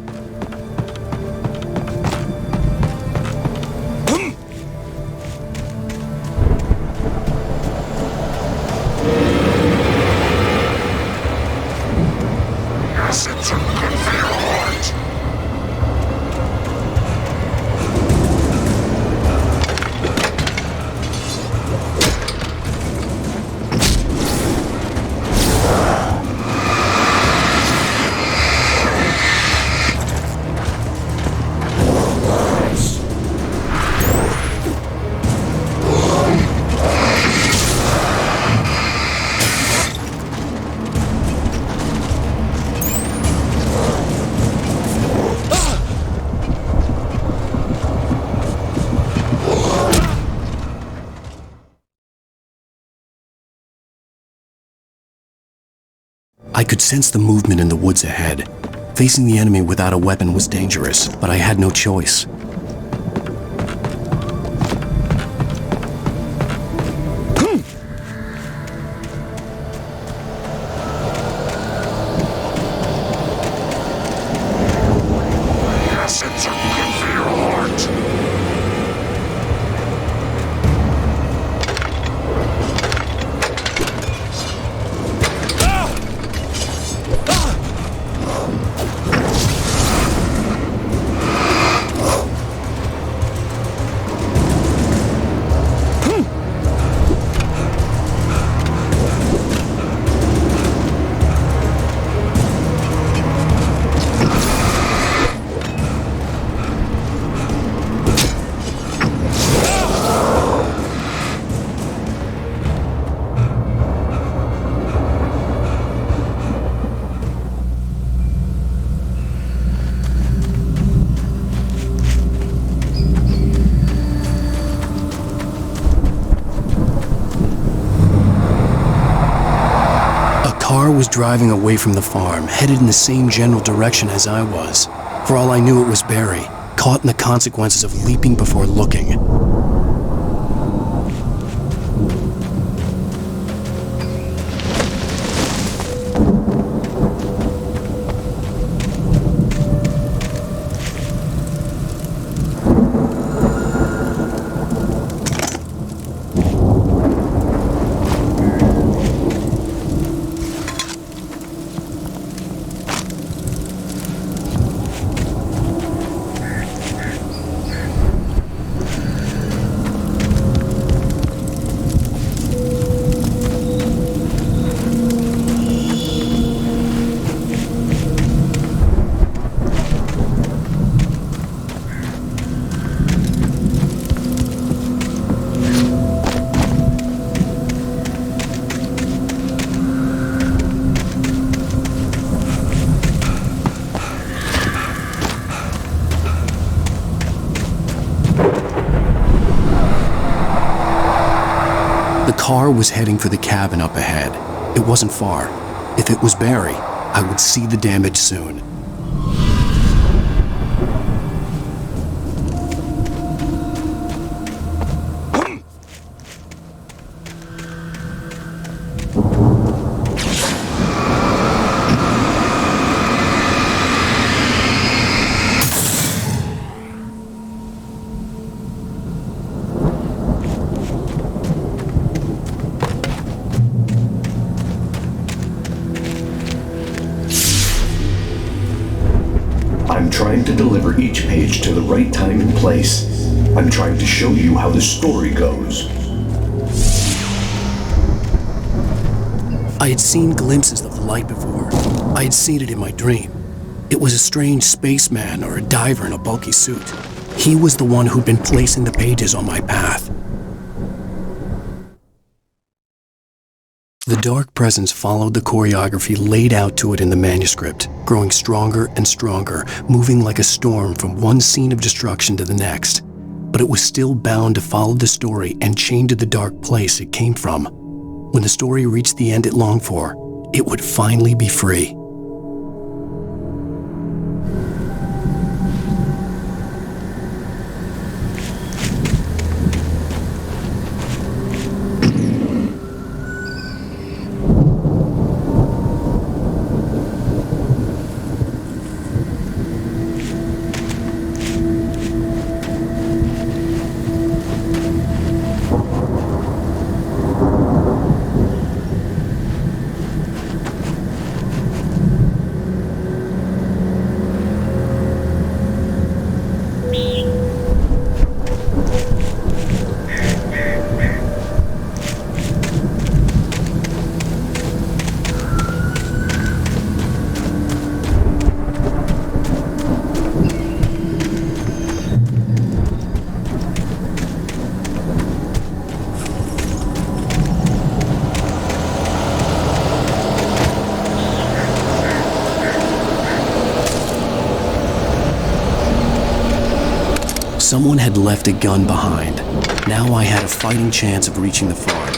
I could sense the movement in the woods ahead. Facing the enemy without a weapon was dangerous, but I had no choice. Was driving away from the farm, headed in the same general direction as I was. For all I knew, it was Barry, caught in the consequences of leaping before looking. The car was heading for the cabin up ahead. It wasn't far. If it was Barry, I would see the damage soon. I'm trying to deliver each page to the right time and place. I'm trying to show you how the story goes. I had seen glimpses of the light before. I had seen it in my dream. It was a strange spaceman or a diver in a bulky suit. He was the one who'd been placing the pages on my path. The dark presence followed the choreography laid out to it in the manuscript, growing stronger and stronger, moving like a storm from one scene of destruction to the next. But it was still bound to follow the story and chained to the dark place it came from. When the story reached the end it longed for, it would finally be free. Someone had left a gun behind. Now I had a fighting chance of reaching the farm.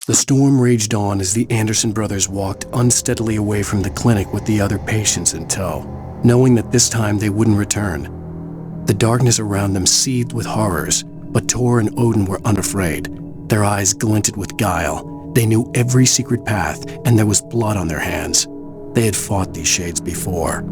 The storm raged on as the Anderson brothers walked unsteadily away from the clinic with the other patients in tow, knowing that this time they wouldn't return. The darkness around them seethed with horrors, but Tor and Odin were unafraid. Their eyes glinted with guile. They knew every secret path, and there was blood on their hands. They had fought these shades before.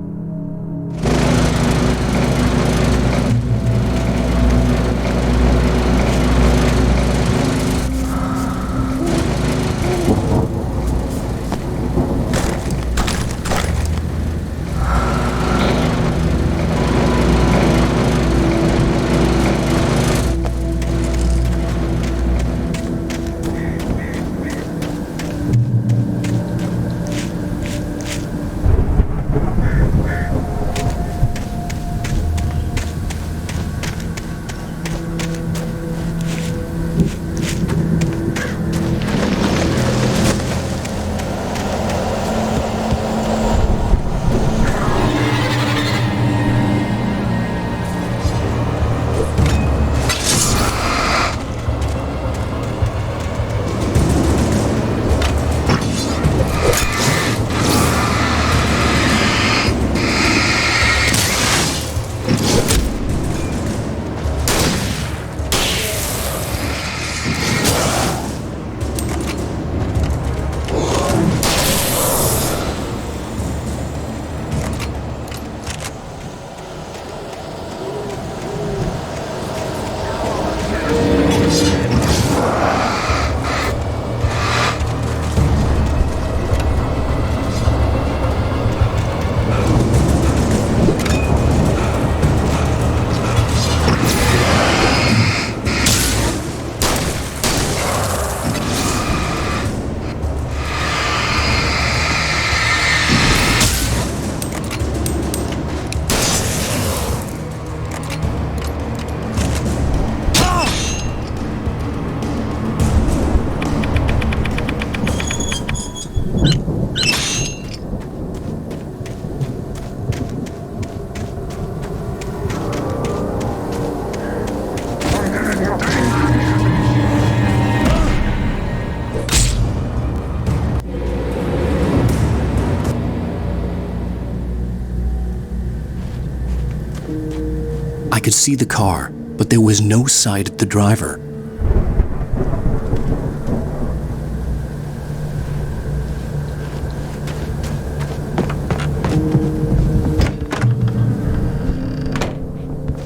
I could see the car, but there was no sight of the driver.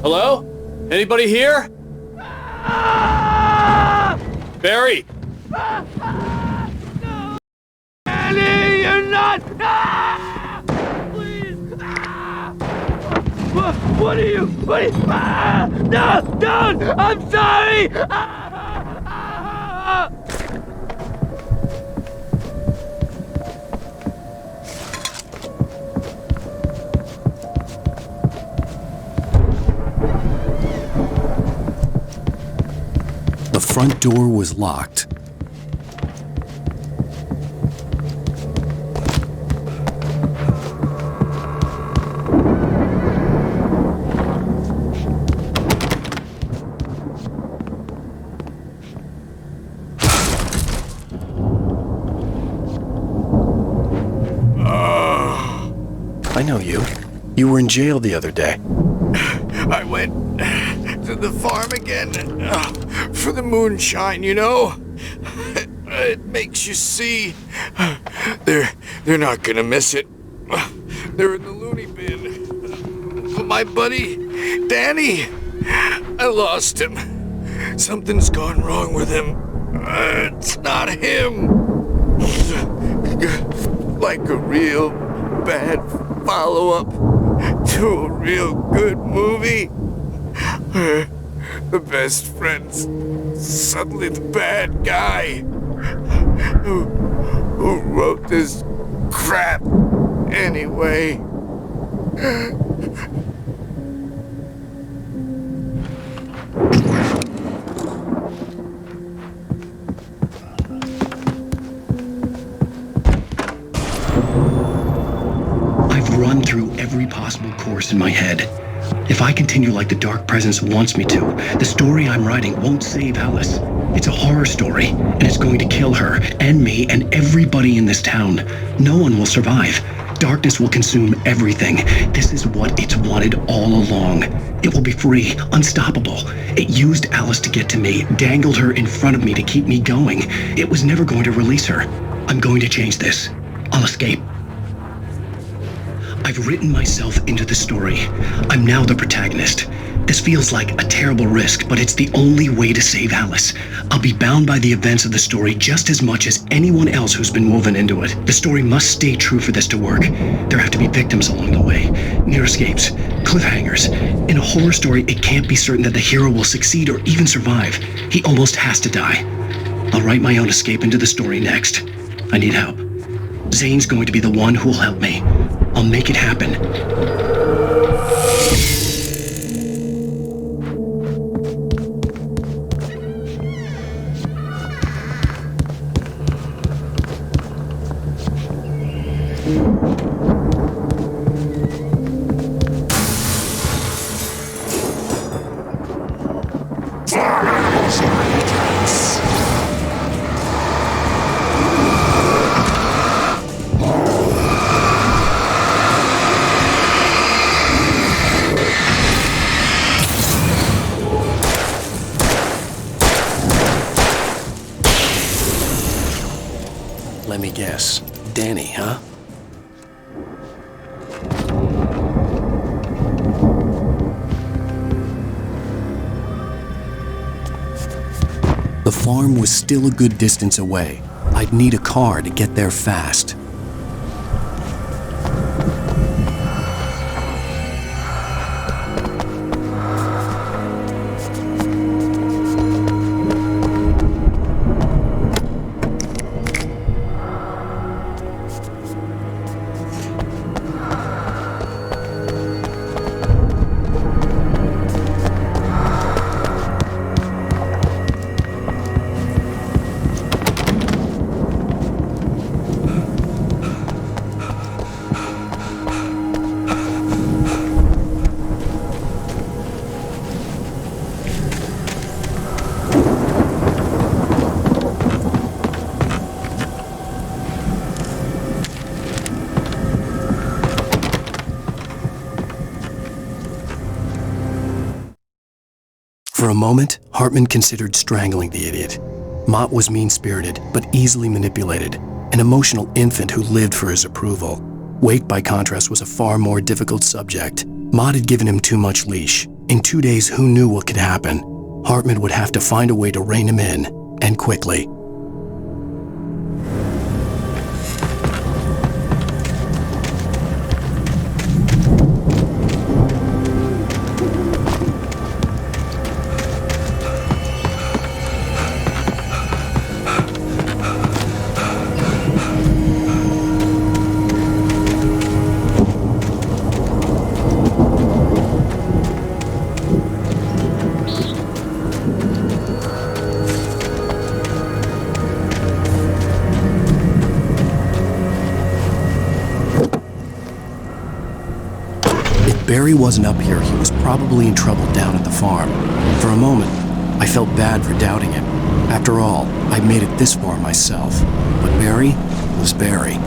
Hello? Anybody here? Barry! Ellie, you're not! What are you? No, don't! I'm sorry! The front door was locked. I know you. You were in jail the other day. I went to the farm again for the moonshine, you know? It makes you see. They're not gonna miss it. They're in the loony bin. But my buddy, Danny, I lost him. Something's gone wrong with him. It's not him. Like a real bad follow-up to a real good movie. The best friend's suddenly the bad guy who wrote this crap anyway. I've run through every possible course in my head. If I continue like the Dark Presence wants me to, the story I'm writing won't save Alice. It's a horror story, and it's going to kill her, and me, and everybody in this town. No one will survive. Darkness will consume everything. This is what it's wanted all along. It will be free, unstoppable. It used Alice to get to me, dangled her in front of me to keep me going. It was never going to release her. I'm going to change this. I'll escape. I've written myself into the story. I'm now the protagonist. This feels like a terrible risk, but it's the only way to save Alice. I'll be bound by the events of the story just as much as anyone else who's been woven into it. The story must stay true for this to work. There have to be victims along the way, near escapes, cliffhangers. In a horror story, it can't be certain that the hero will succeed or even survive. He almost has to die. I'll write my own escape into the story next. I need help. Zane's going to be the one who will help me. I'll make it happen. Let me guess. Danny, huh? The farm was still a good distance away. I'd need a car to get there fast. For a moment, Hartman considered strangling the idiot. Mott was mean-spirited, but easily manipulated, an emotional infant who lived for his approval. Wake, by contrast, was a far more difficult subject. Mott had given him too much leash. In 2 days, who knew what could happen? Hartman would have to find a way to rein him in, and quickly. Barry wasn't up here, he was probably in trouble down at the farm. For a moment, I felt bad for doubting him. After all, I'd made it this far myself. But Barry was Barry.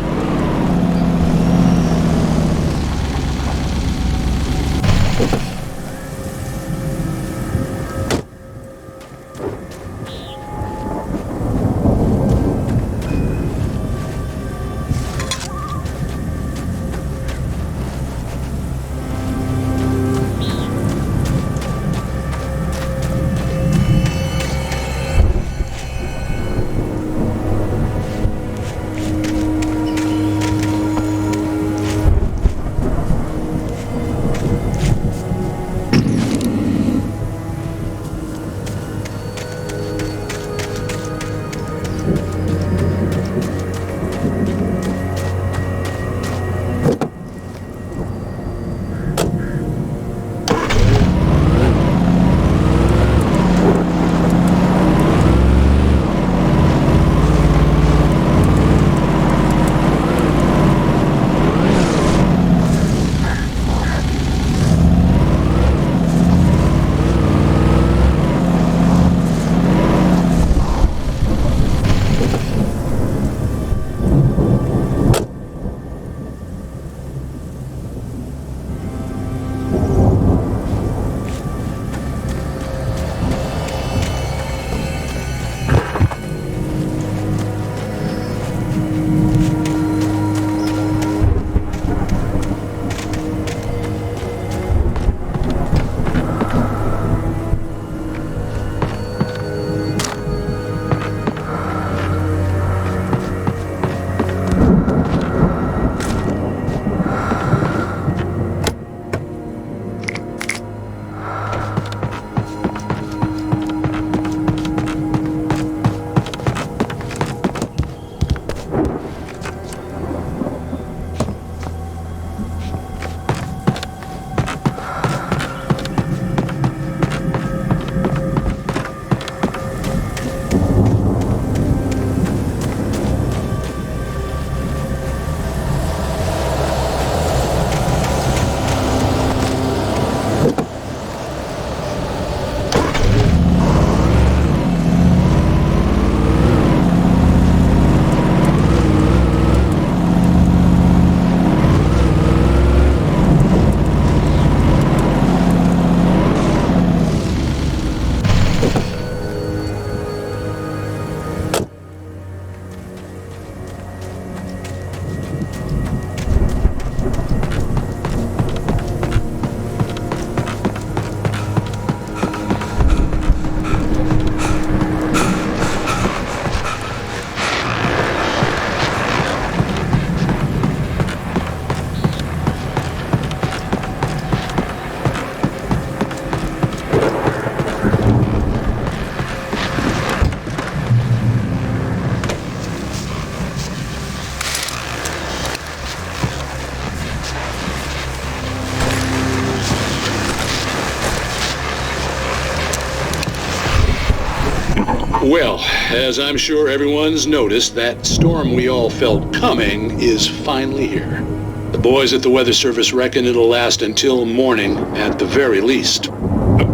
Well, as I'm sure everyone's noticed, that storm we all felt coming is finally here. The boys at the Weather Service reckon it'll last until morning at the very least.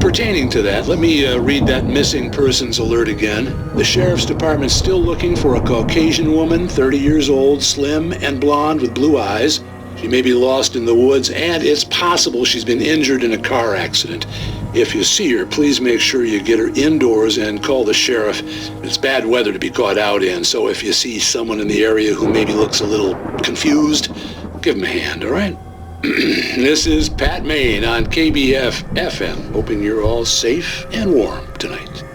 Pertaining to that, let me read that missing persons alert again. The Sheriff's Department's still looking for a Caucasian woman, 30 years old, slim and blonde with blue eyes. She may be lost in the woods, and it's possible she's been injured in a car accident. If you see her, please make sure you get her indoors and call the sheriff. It's bad weather to be caught out in, so if you see someone in the area who maybe looks a little confused, give them a hand, all right? This is Pat Main on KBF FM, hoping you're all safe and warm tonight.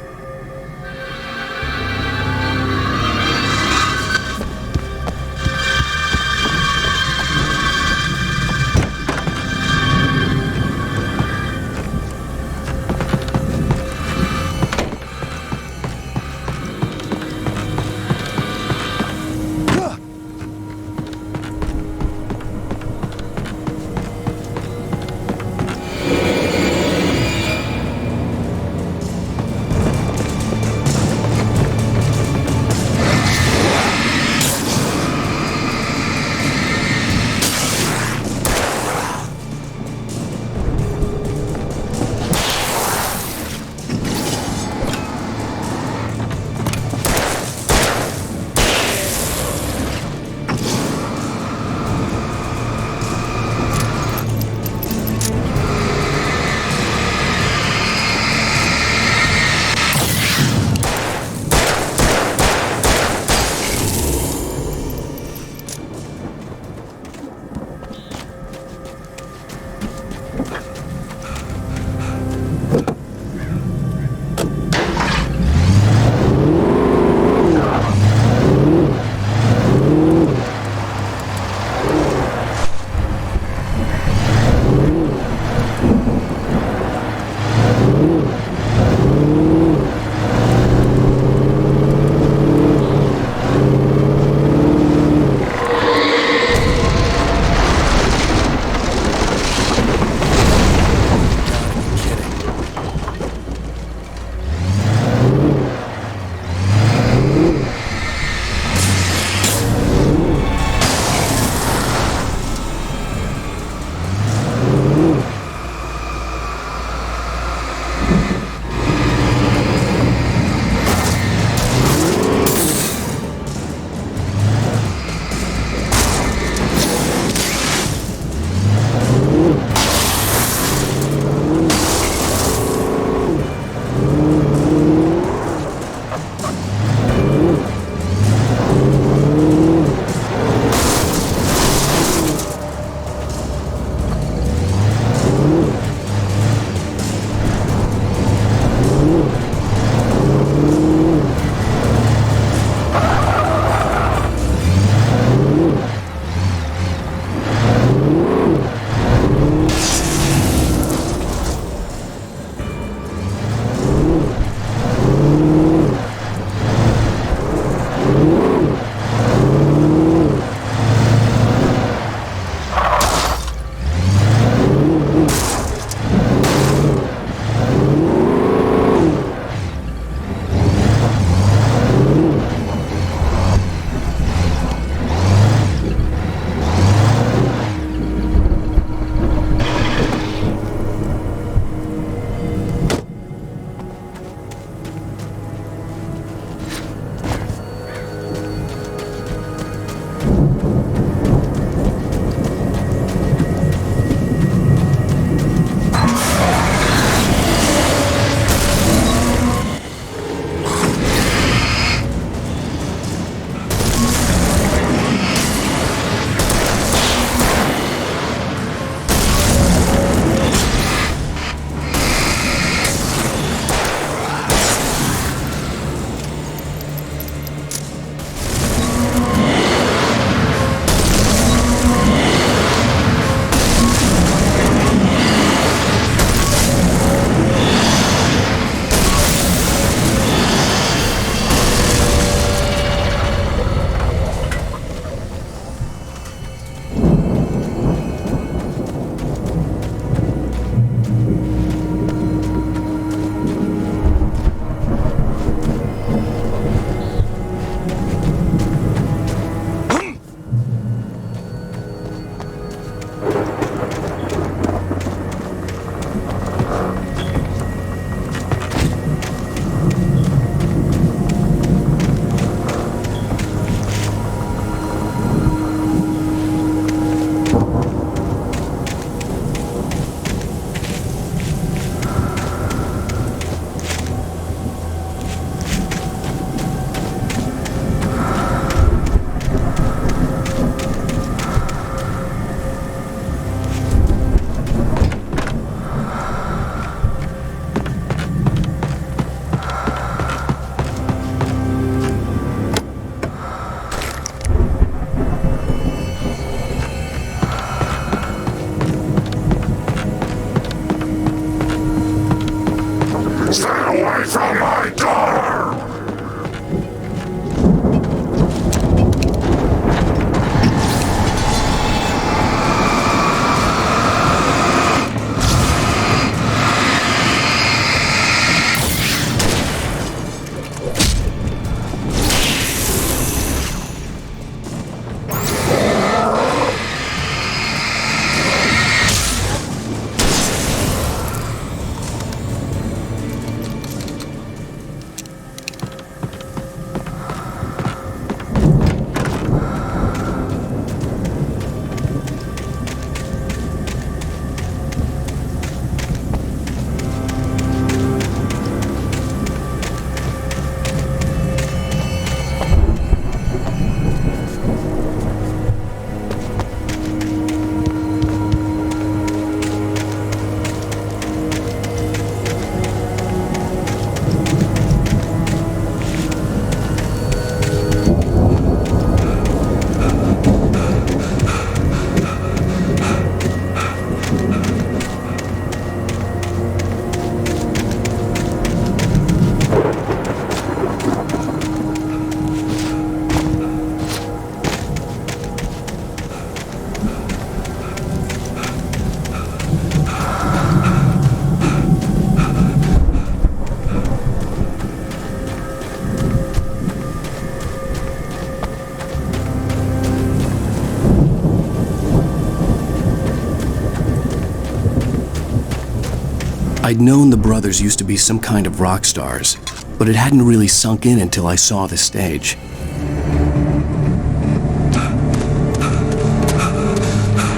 I'd known the brothers used to be some kind of rock stars, but it hadn't really sunk in until I saw the stage.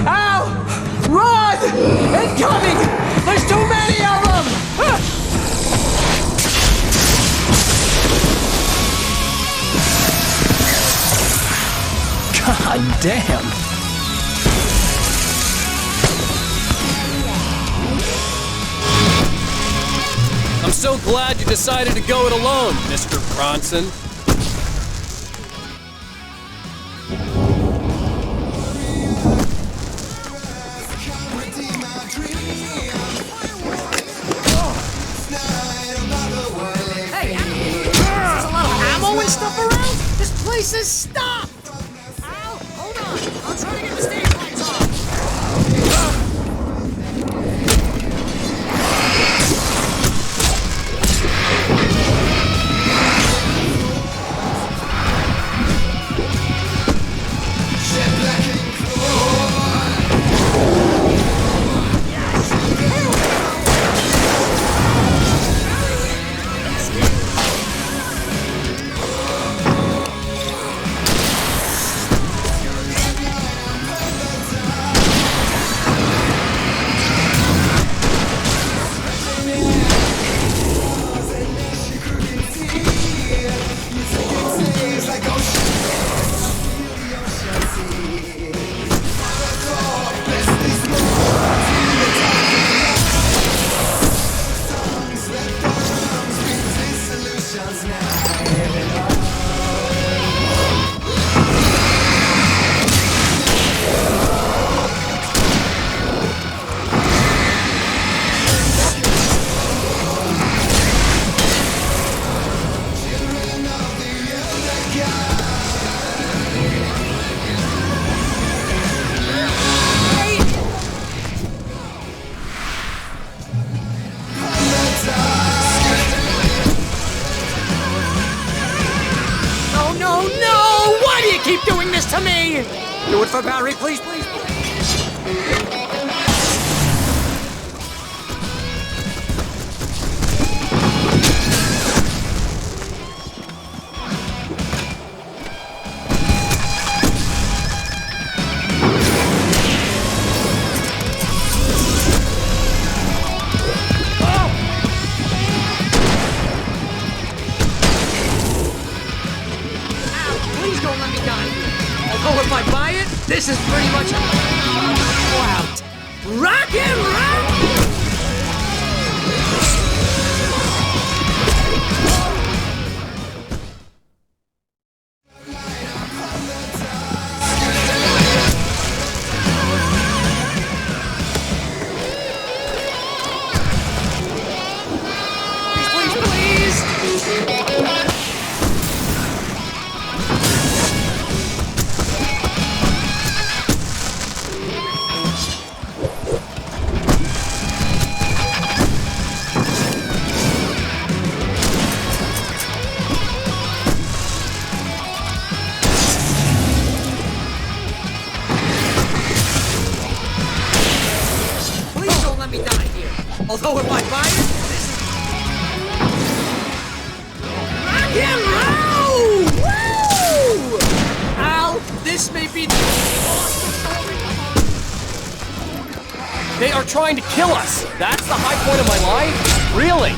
Al! Run! Incoming! There's too many of them! God damn! I'm so glad you decided to go it alone, Mr. Bronson. Hey, there's a lot of ammo and stuff around? This place is stopped! Al, hold on. I'll try to get the stage lights on. Keep doing this to me! Do it for Barry, please, please, please. Although if I buy it, this is pretty much out. Rock and roll! Although if I buy it, this is... Rock and roll! Woo! Al, this may be the They are trying to kill us! That's the high point of my life? Really?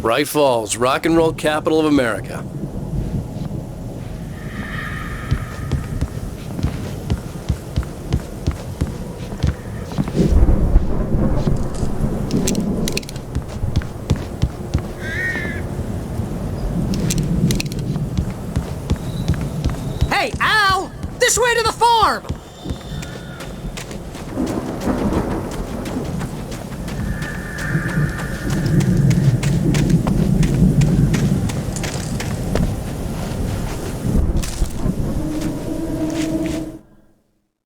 Bright Falls, rock and roll capital of America. Hey, Al! This way to the farm!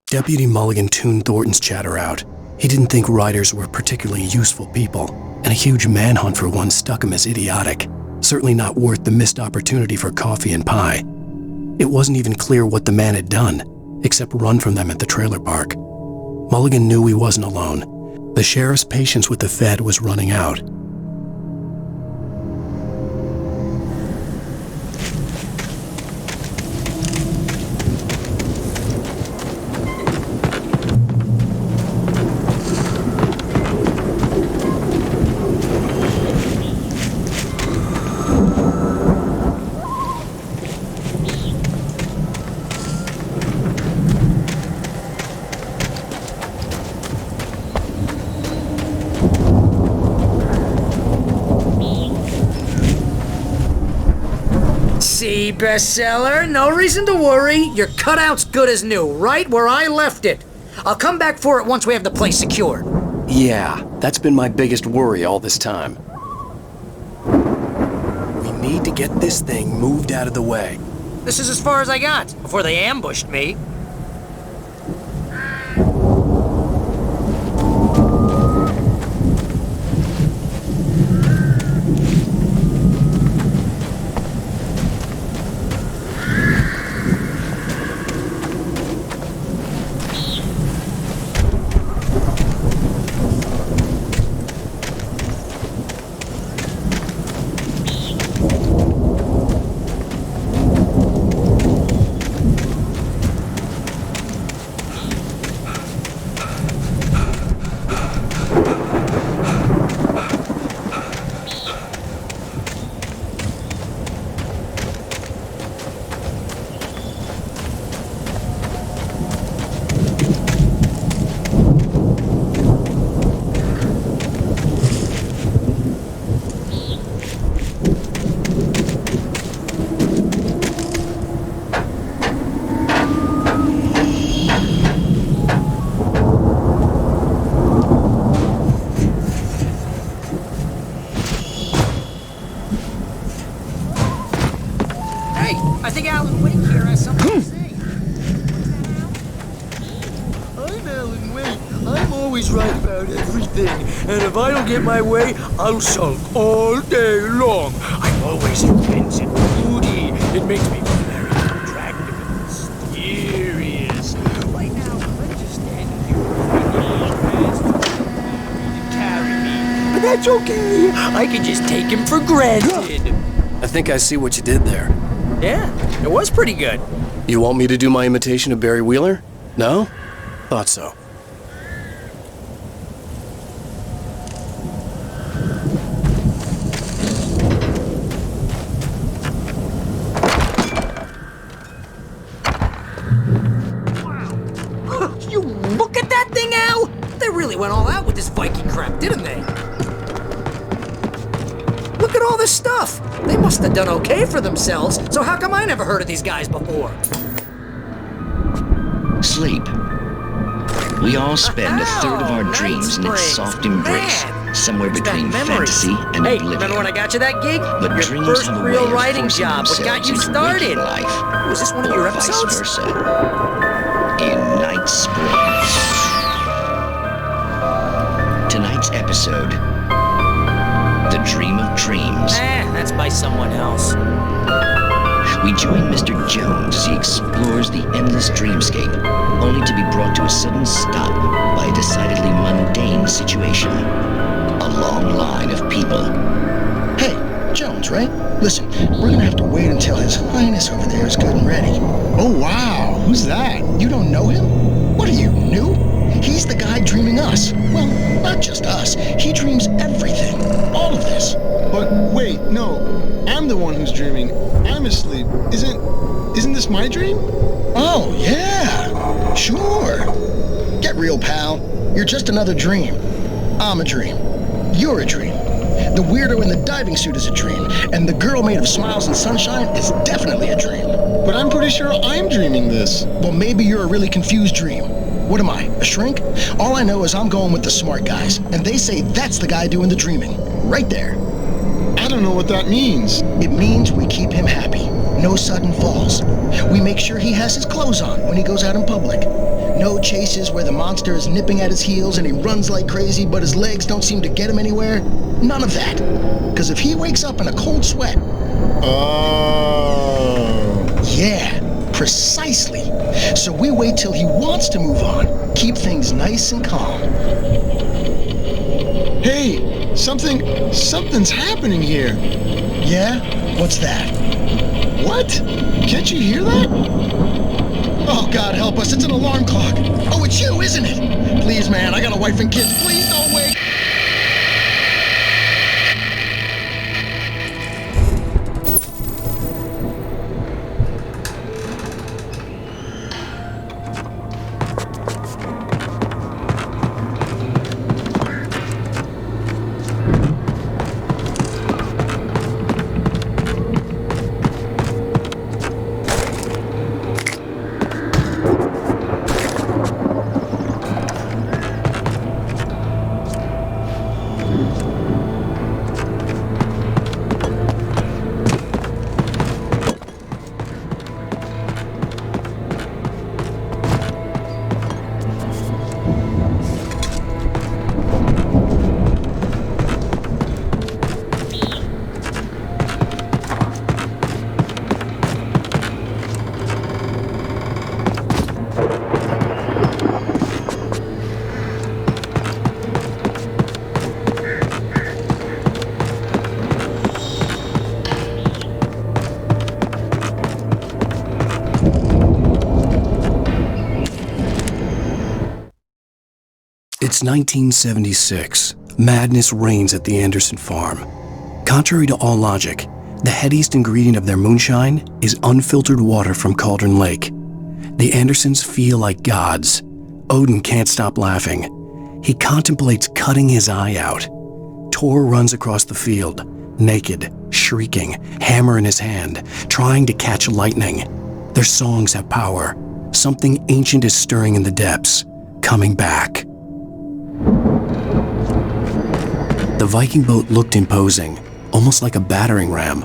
Deputy Mulligan tuned Thornton's chatter out. He didn't think riders were particularly useful people, and a huge manhunt for one struck him as idiotic. Certainly not worth the missed opportunity for coffee and pie. It wasn't even clear what the man had done, except run from them at the trailer park. Mulligan knew he wasn't alone. The sheriff's patience with the Fed was running out. See, bestseller, no reason to worry. Your cutout's good as new, right where I left it. I'll come back for it once we have the place secured. Yeah, that's been my biggest worry all this time. We need to get this thing moved out of the way. This is as far as I got before they ambushed me. I think Alan Wake here has something to say. I'm Alan Wake. I'm always right about everything. And if I don't get my way, I'll sulk all day long. I'm always intense and moody. It makes me very attractive and mysterious. Right now, I'm just standing here to carry me. But that's okay. I can just take him for granted. I think I see what you did there. Yeah, it was pretty good. You want me to do my imitation of Barry Wheeler? No? Thought so. You look at that thing, Al! They really went all out with this Viking crap, didn't they? Look at all this stuff! They must have done okay for themselves, so how come I never heard of these guys before? Sleep. We all spend a third of our dreams in its soft embrace, somewhere between fantasy and oblivion. Remember when I got you that gig? But your dreams first have a real way of writing forcing job, what got themselves you into started? waking life, Was this one of or your vice episodes? versa. In Night Springs. Tonight's episode, The Dream of Dreams. That's by someone else. We join Mr. Jones as he explores the endless dreamscape, only to be brought to a sudden stop by a decidedly mundane situation. A long line of people. Hey, Jones, right? Listen, we're gonna have to wait until His Highness over there is good and ready. Oh, wow. Who's that? You don't know him? What are you, new? He's the guy dreaming us. Well, not just us. He dreams everything. All of this. But wait, Wait, no. I'm the one who's dreaming. I'm asleep. Isn't this my dream? Oh, yeah. Sure. Get real, pal. You're just another dream. I'm a dream. You're a dream. The weirdo in the diving suit is a dream, and the girl made of smiles and sunshine is definitely a dream. But I'm pretty sure I'm dreaming this. Well, maybe you're a really confused dream. What am I, a shrink? All I know is I'm going with the smart guys, and they say that's the guy doing the dreaming. Right there. I don't know what that means. It means we keep him happy. No sudden falls. We make sure he has his clothes on when he goes out in public. No chases where the monster is nipping at his heels and he runs like crazy, but his legs don't seem to get him anywhere. None of that. Because if he wakes up in a cold sweat... Oh. Yeah, precisely. So we wait till he wants to move on. Keep things nice and calm. Hey, something's happening here. Yeah? What's that? What? Can't you hear that? Oh, God help us, it's an alarm clock. Oh, it's you, isn't it? Please, man, I got a wife and kids. Please don't wake. It's 1976. Madness reigns at the Anderson farm. Contrary to all logic, the headiest ingredient of their moonshine is unfiltered water from Cauldron Lake. The Andersons feel like gods. Odin can't stop laughing. He contemplates cutting his eye out. Tor runs across the field, naked, shrieking, hammer in his hand, trying to catch lightning. Their songs have power. Something ancient is stirring in the depths, coming back. The Viking boat looked imposing, almost like a battering ram.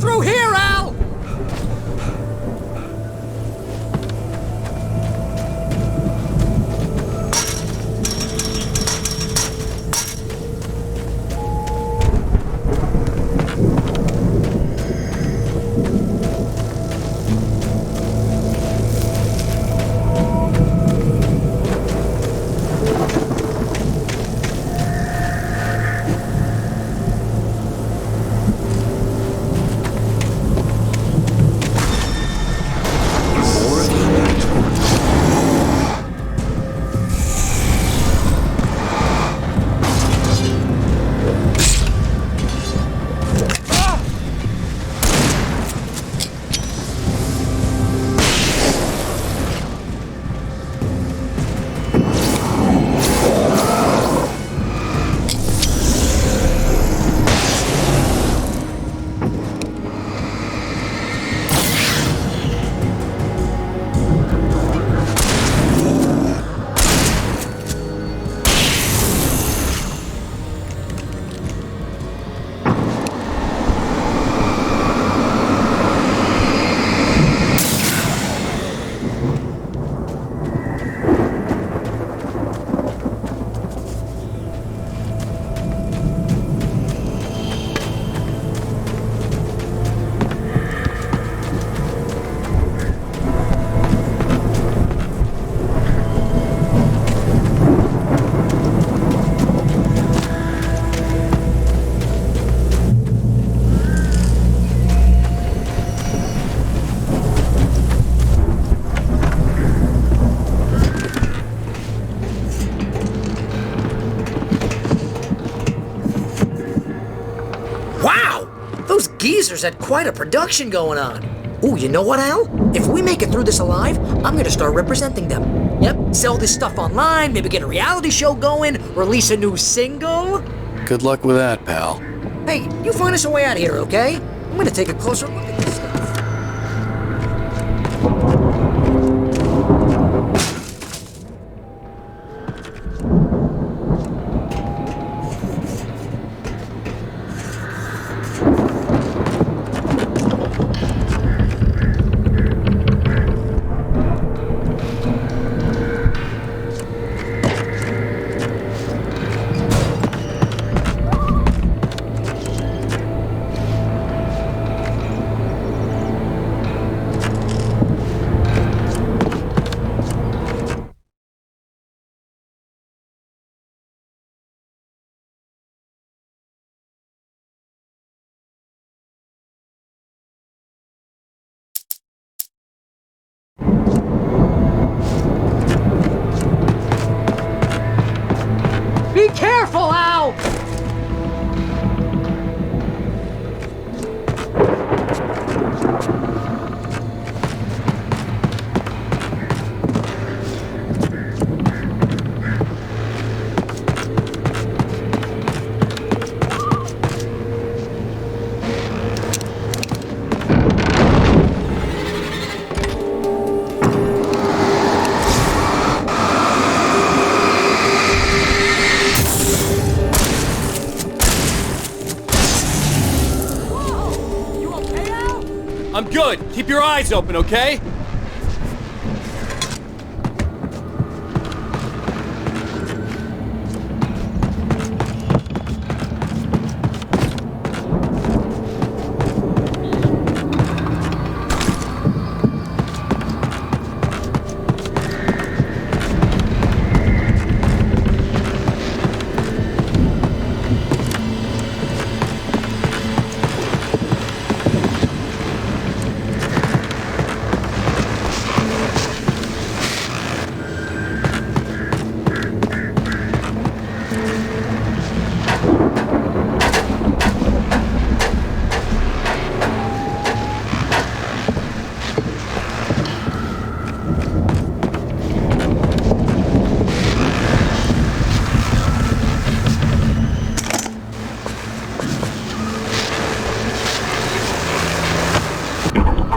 through here, Al! Geezers had quite a production going on. Ooh, you know what, Al? If we make it through this alive, I'm gonna start representing them. Yep, sell this stuff online, maybe get a reality show going, release a new single. Good luck with that, pal. Hey, you find us a way out of here, okay? I'm gonna take a closer look at this stuff. Be careful, Al! I'm good. Keep your eyes open, okay?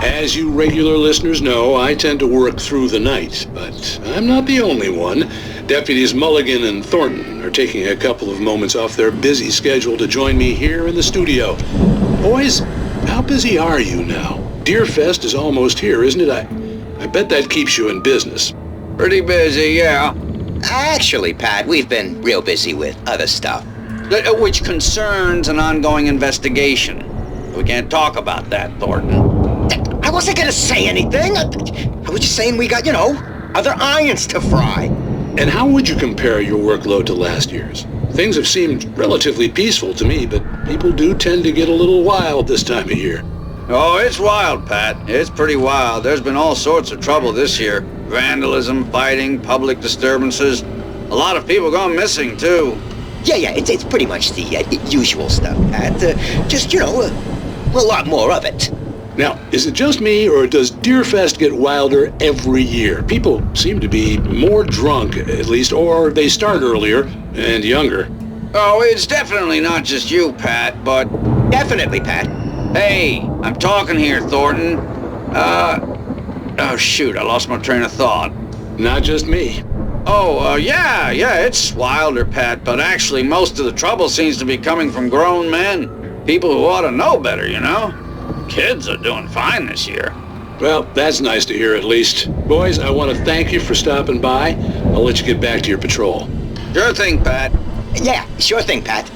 As you regular listeners know, I tend to work through the night, but I'm not the only one. Deputies Mulligan and Thornton are taking a couple of moments off their busy schedule to join me here in the studio. Boys, how busy are you now? Deerfest is almost here, isn't it? I bet that keeps you in business. Pretty busy, yeah. Actually, Pat, we've been real busy with other stuff, which concerns an ongoing investigation. We can't talk about that, Thornton. I wasn't gonna say anything. I was just saying we got, other irons to fry. And how would you compare your workload to last year's? Things have seemed relatively peaceful to me, but people do tend to get a little wild this time of year. Oh, it's wild, Pat. It's pretty wild. There's been all sorts of trouble this year. Vandalism, fighting, public disturbances. A lot of people gone missing, too. Yeah, it's pretty much the usual stuff, Pat. Just, a lot more of it. Now, is it just me, or does Deerfest get wilder every year? People seem to be more drunk, at least, or they start earlier and younger. Oh, it's definitely not just you, Pat, but... Definitely, Pat. Hey, I'm talking here, Thornton. Oh, shoot, I lost my train of thought. Not just me. Oh, yeah, it's wilder, Pat, but actually most of the trouble seems to be coming from grown men. People who ought to know better, Kids are doing fine this year. Well, that's nice to hear at least. Boys, I want to thank you for stopping by. I'll let you get back to your patrol. Sure thing, Pat. Yeah, sure thing, Pat.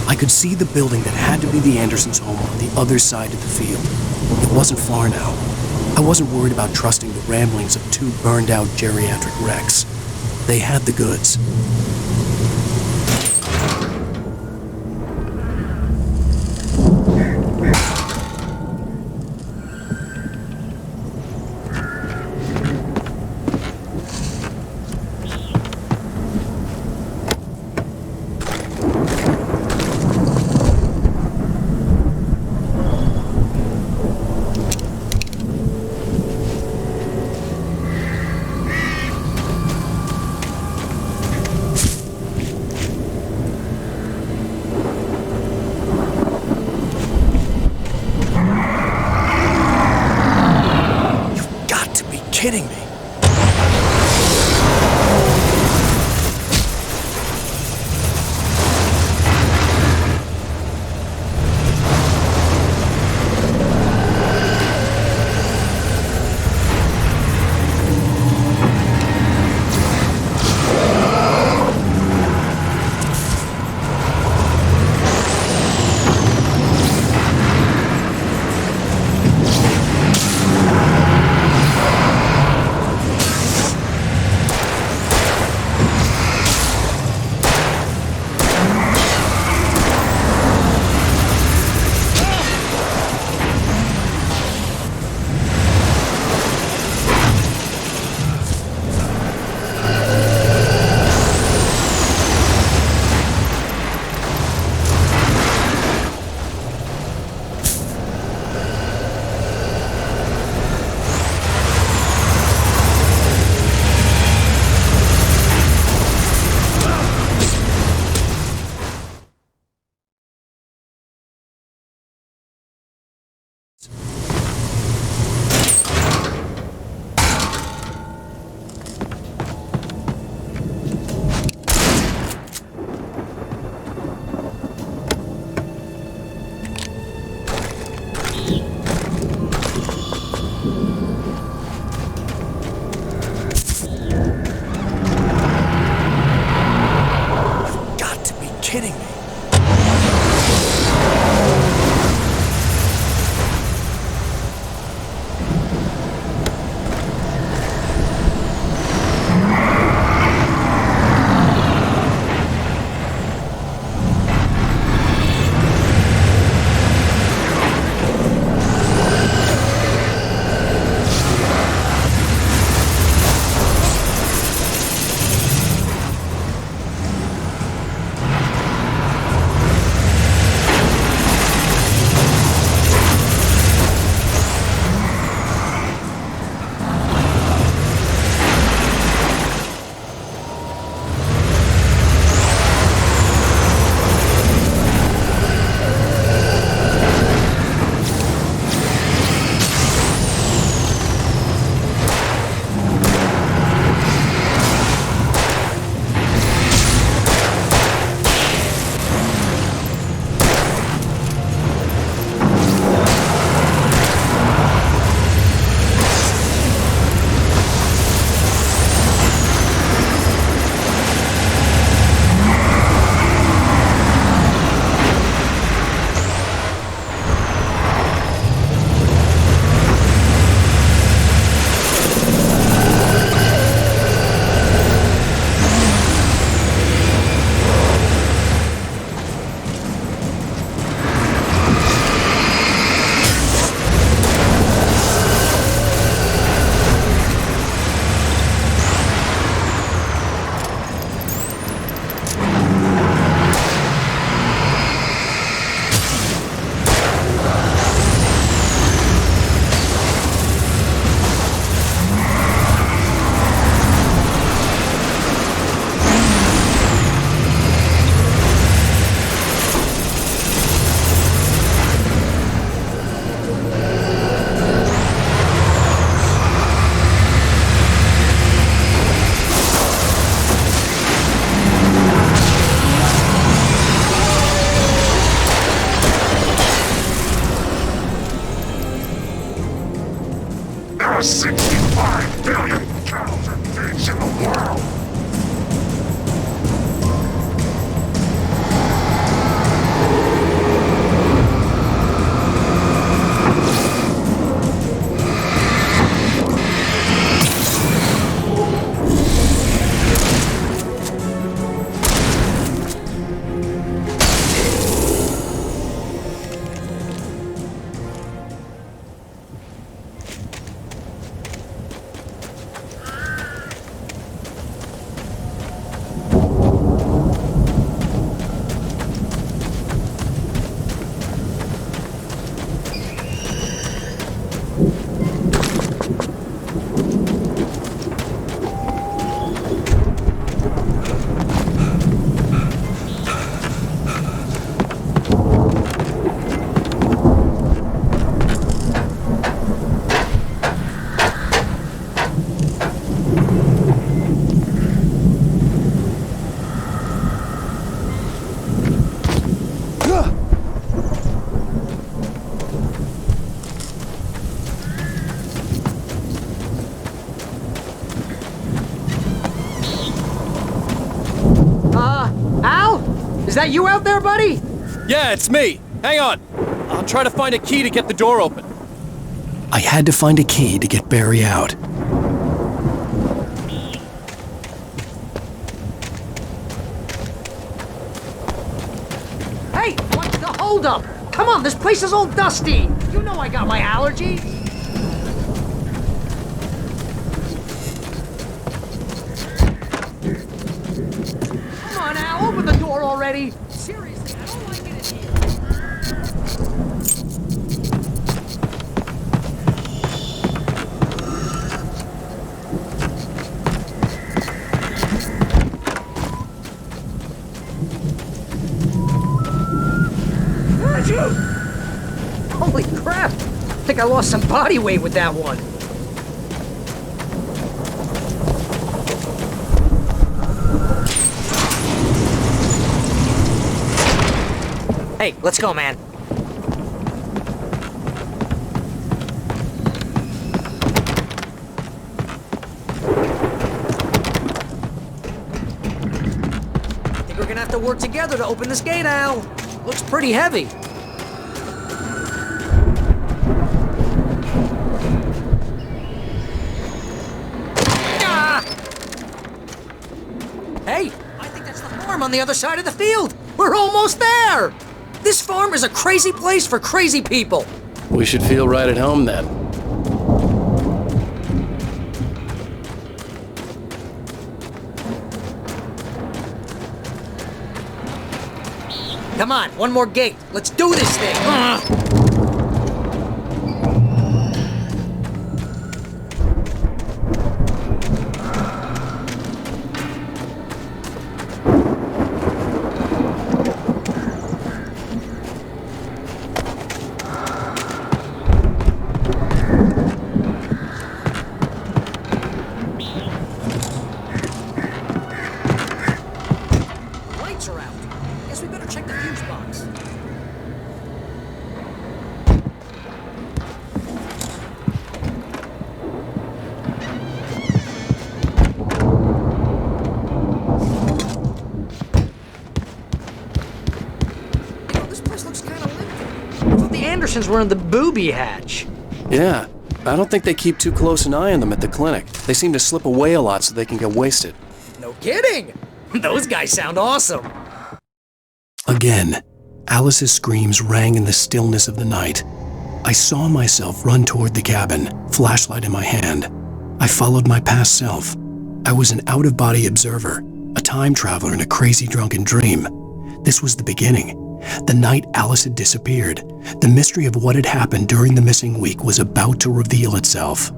I could see the building that had to be the Andersons' home on the other side of the field. It wasn't far now. I wasn't worried about trusting the ramblings of two burned-out geriatric wrecks. They had the goods. that you out there, buddy? Yeah, it's me. Hang on. I'll try to find a key to get the door open. I had to find a key to get Barry out. Hey, what's the holdup? Come on, this place is all dusty. You know I got my allergies. Come on now, open the door already. Seriously, I don't like it in here. Holy crap! I think I lost some body weight with that one. Hey, let's go, man. Think we're gonna have to work together to open this gate, Al. Looks pretty heavy. Hey, I think that's the farm on the other side of the field. We're almost there. This farm is a crazy place for crazy people. We should feel right at home then. Come on, one more gate. Let's do this thing. Lights are out. Guess we better check the fuse box. You know, this place looks kind of empty. I thought the Andersons were in the booby hatch. Yeah, I don't think they keep too close an eye on them at the clinic. They seem to slip away a lot so they can get wasted. No kidding! Those guys sound awesome. Again, Alice's screams rang in the stillness of the night. I saw myself run toward the cabin, flashlight in my hand. I followed my past self. I was an out-of-body observer, a time traveler in a crazy drunken dream. This was the beginning. The night Alice had disappeared. The mystery of what had happened during the missing week was about to reveal itself.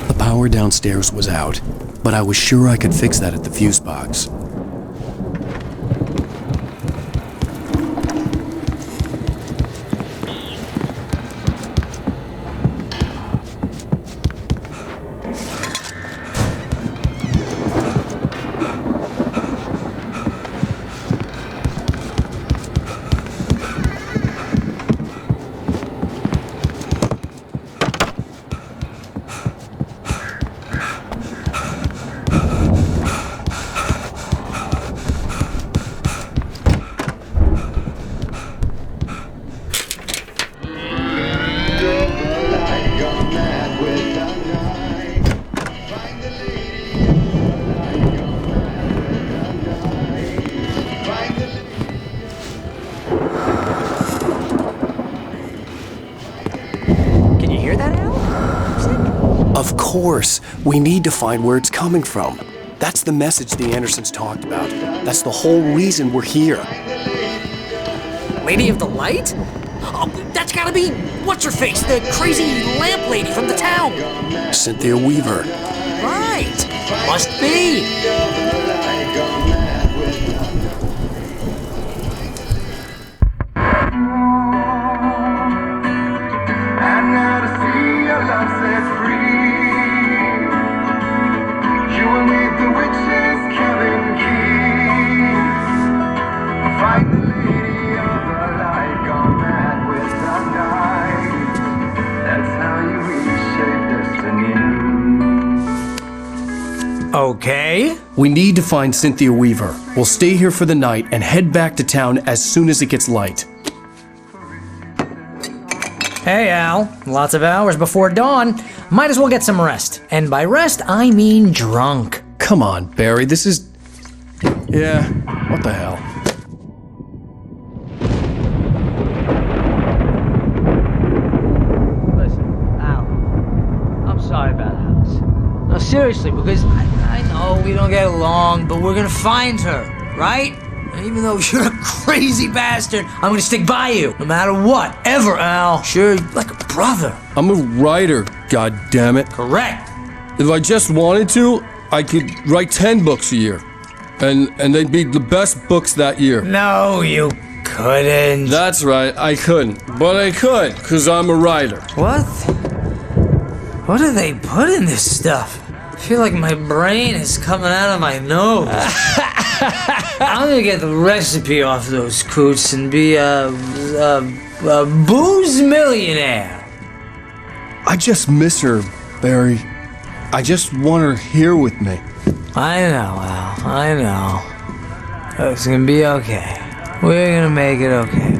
The power downstairs was out, but I was sure I could fix that at the fuse box. Of course, we need to find where it's coming from. That's the message the Andersons talked about. That's the whole reason we're here. Lady of the Light? Oh, that's gotta be what's-her-face, the crazy lamp lady from the town. Cynthia Weaver. Right. Must be. Okay. We need to find Cynthia Weaver. We'll stay here for the night and head back to town as soon as it gets light. Hey, Al. Lots of hours before dawn. Might as well get some rest. And by rest, I mean drunk. Come on, Barry, this is... Yeah, what the hell? Listen, Al. I'm sorry about Alice. No, seriously, because I know we don't get along, but we're gonna find her, right? And even though you're a crazy bastard, I'm gonna stick by you, no matter what, ever, Al. Sure, you're like a brother. I'm a writer, goddammit. Correct. If I just wanted to, I could write 10 books a year. And they'd be the best books that year. No, you couldn't. That's right, I couldn't. But I could, because I'm a writer. What? What do they put in this stuff? I feel like my brain is coming out of my nose. I'm gonna get the recipe off those coots and be a booze millionaire. I just miss her, Barry. I just want her here with me. I know, Al. I know. It's gonna be okay. We're gonna make it okay.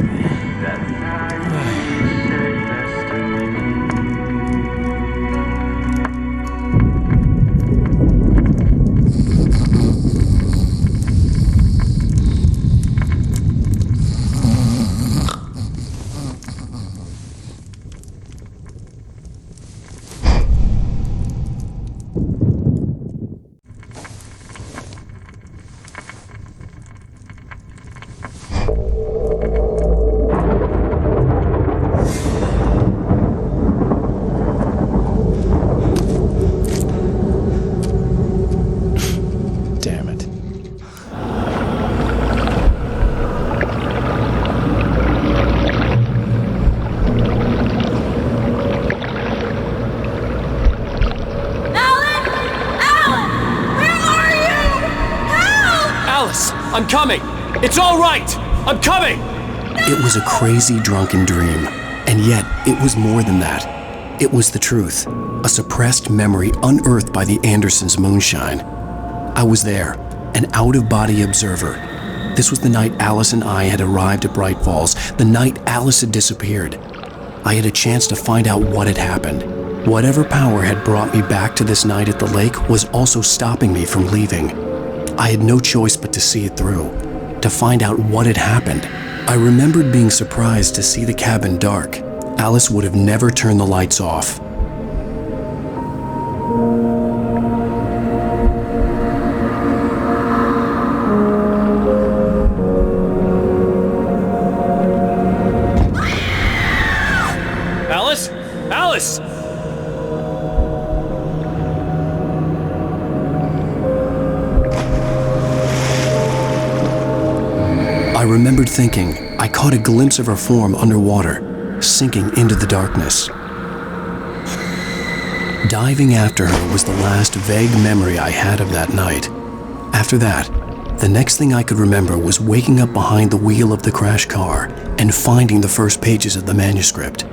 Damn it. Alice, I'm coming! It's all right! I'm coming! It was a crazy, drunken dream. And yet, it was more than that. It was the truth. A suppressed memory unearthed by the Andersons' moonshine. I was there, an out-of-body observer. This was the night Alice and I had arrived at Bright Falls, the night Alice had disappeared. I had a chance to find out what had happened. Whatever power had brought me back to this night at the lake was also stopping me from leaving. I had no choice but to see it through, to find out what had happened. I remembered being surprised to see the cabin dark. Alice would have never turned the lights off. Alice? Alice! I remembered thinking I caught a glimpse of her form underwater, sinking into the darkness. Diving after her was the last vague memory I had of that night. After that, the next thing I could remember was waking up behind the wheel of the crash car and finding the first pages of the manuscript.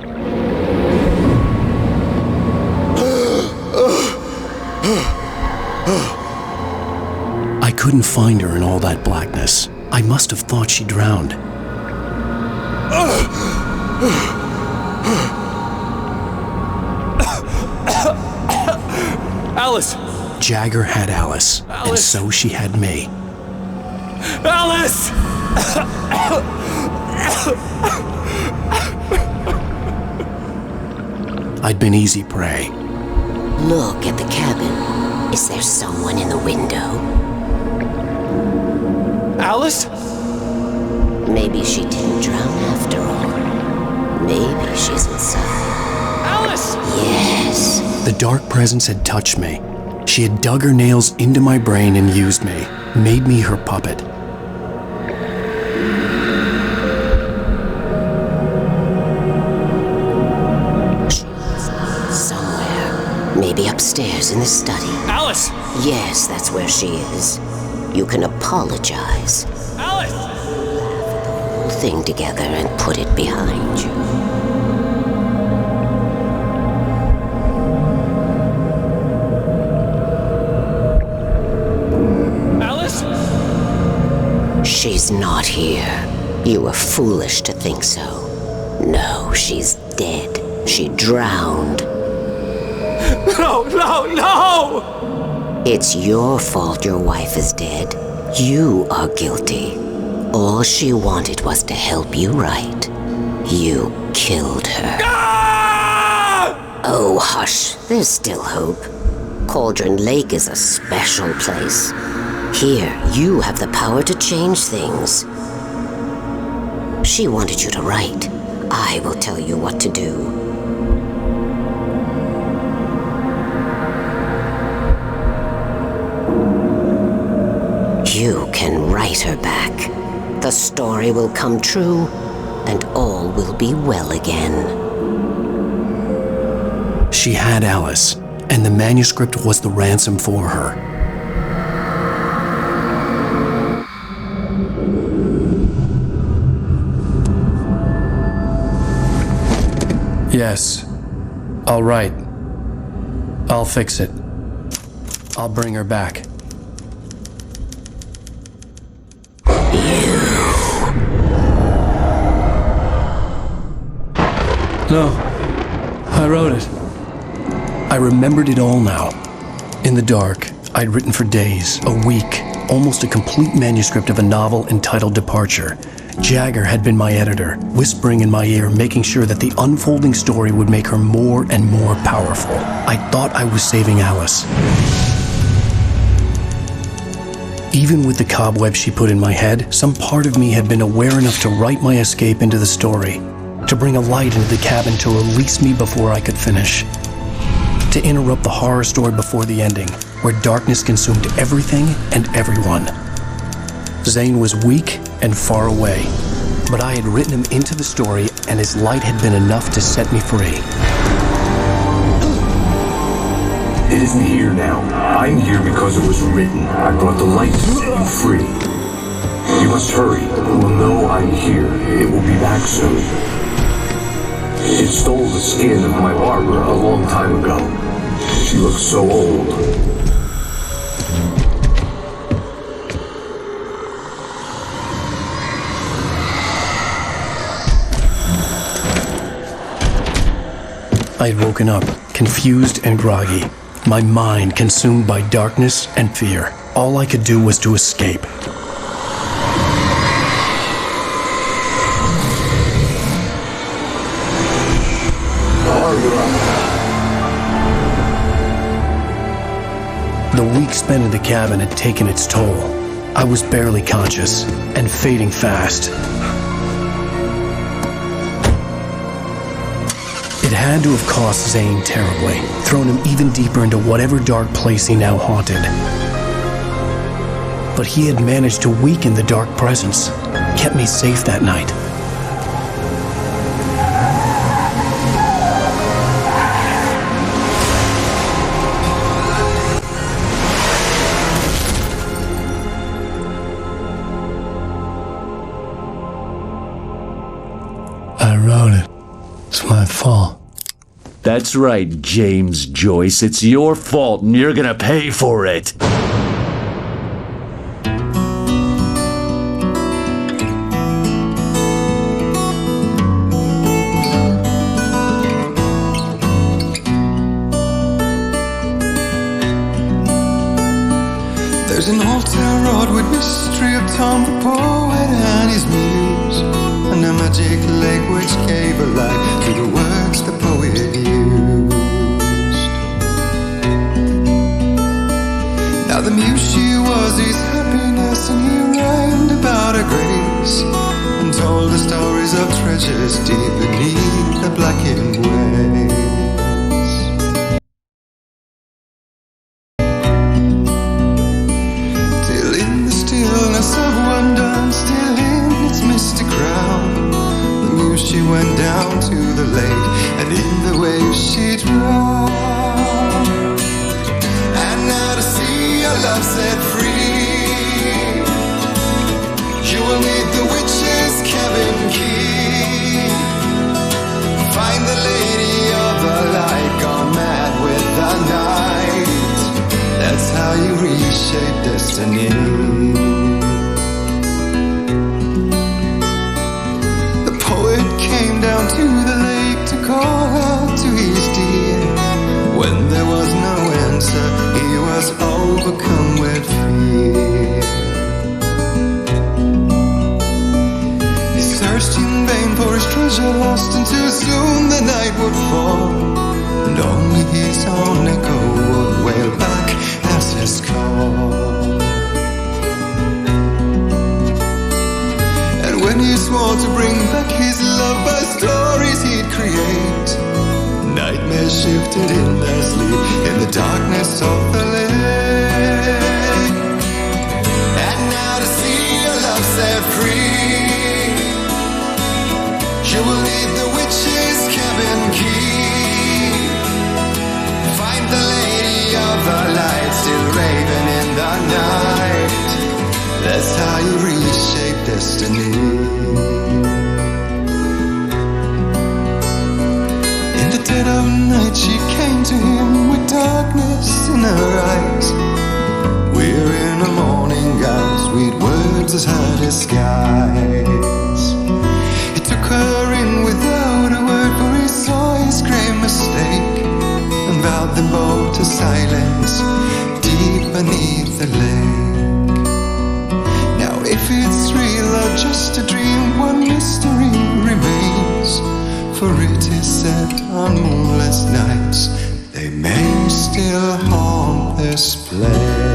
I couldn't find her in all that blackness. I must have thought she drowned. Alice! Jagger had Alice, and so she had me. Alice! I'd been easy prey. Look at the cabin. Is there someone in the window? Alice? Maybe she didn't drown after all. Maybe she's inside. Alice! Yes. The dark presence had touched me. She had dug her nails into my brain and used me, made me her puppet. Somewhere. Maybe upstairs in the study. Alice! Yes, that's where she is. You can apologize. Alice! Laugh at the whole thing together and put it behind you. Alice? She's not here. You were foolish to think so. No, she's dead. She drowned. No, no, no! It's your fault your wife is dead. You are guilty. All she wanted was to help you right. You killed her. Ah! Oh, hush. There's still hope. Cauldron Lake is a special place. Here, you have the power to change things. She wanted you to write. I will tell you what to do. You can write her back. The story will come true, and all will be well again. She had Alice, and the manuscript was the ransom for her. Yes, I'll write. I'll fix it. I'll bring her back. No, I wrote it. I remembered it all now. In the dark, I'd written for days, a week, almost a complete manuscript of a novel entitled Departure. Jagger had been my editor, whispering in my ear, making sure that the unfolding story would make her more and more powerful. I thought I was saving Alice. Even with the cobweb she put in my head, some part of me had been aware enough to write my escape into the story, to bring a light into the cabin to release me before I could finish, to interrupt the horror story before the ending, where darkness consumed everything and everyone. Zane was weak and far away, but I had written him into the story, and his light had been enough to set me free. It isn't here now. I'm here because it was written. I brought the light to set you free. You must hurry. It will know I'm here. It will be back soon. It stole the skin of my Barbara a long time ago. She looks so old. I had woken up, confused and groggy, my mind consumed by darkness and fear. All I could do was to escape. The week spent in the cabin had taken its toll. I was barely conscious and fading fast. It had to have cost Zane terribly, thrown him even deeper into whatever dark place he now haunted. But he had managed to weaken the dark presence, kept me safe that night. I wrote it. It's my fault. That's right, James Joyce. It's your fault, and you're gonna pay for it. There's an old town road with mystery of Tom the poet and his muse, and a magic lake which gave a light to the words the poet used. Now the muse she was his happiness, and he rhymed about her grace, and treasures deep beneath the blackened waves. Till in the stillness of wonder, still in its misty crown, the muse she went down to the lake, and in the waves she drowned. And now to see your love set free, you will need the witch's cabin key. Find the lady of the light, gone mad with the night. That's how you reshape destiny. The poet came down to the lake to call out to his dear. When there was no answer, he was overcome with fear. Searched in vain for his treasure lost, and too soon the night would fall, and only his own echo would wail back as his call. And when he swore to bring back his love by stories he'd create, nightmares shifted in their sleep in the darkness of the lake. And now to see your love set free, you will need the witch's cabin key. Find the lady of the light, still raving in the night. That's how you reshape destiny. In the dead of night she came to him with darkness in her eyes. We're in a morning gown, sweet words as hard as skies. Took her in without a word, for he saw his grave mistake, and vowed them both to silence deep beneath the lake. Now if it's real or just a dream, one mystery remains, for it is said on moonless nights they may still haunt this place.